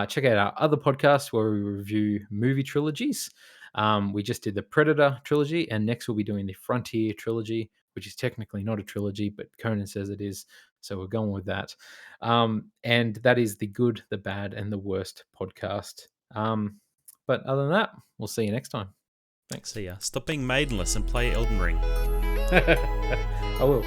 Check out our other podcasts where we review movie trilogies. We just did the Predator trilogy, and next we'll be doing the Frontier trilogy, which is technically not a trilogy, but Conan says it is. So we're going with that. And that is the Good, the Bad, and the Worst podcast. But other than that, we'll see you next time. Thanks. See ya. Stop being maidenless and play Elden Ring. I will.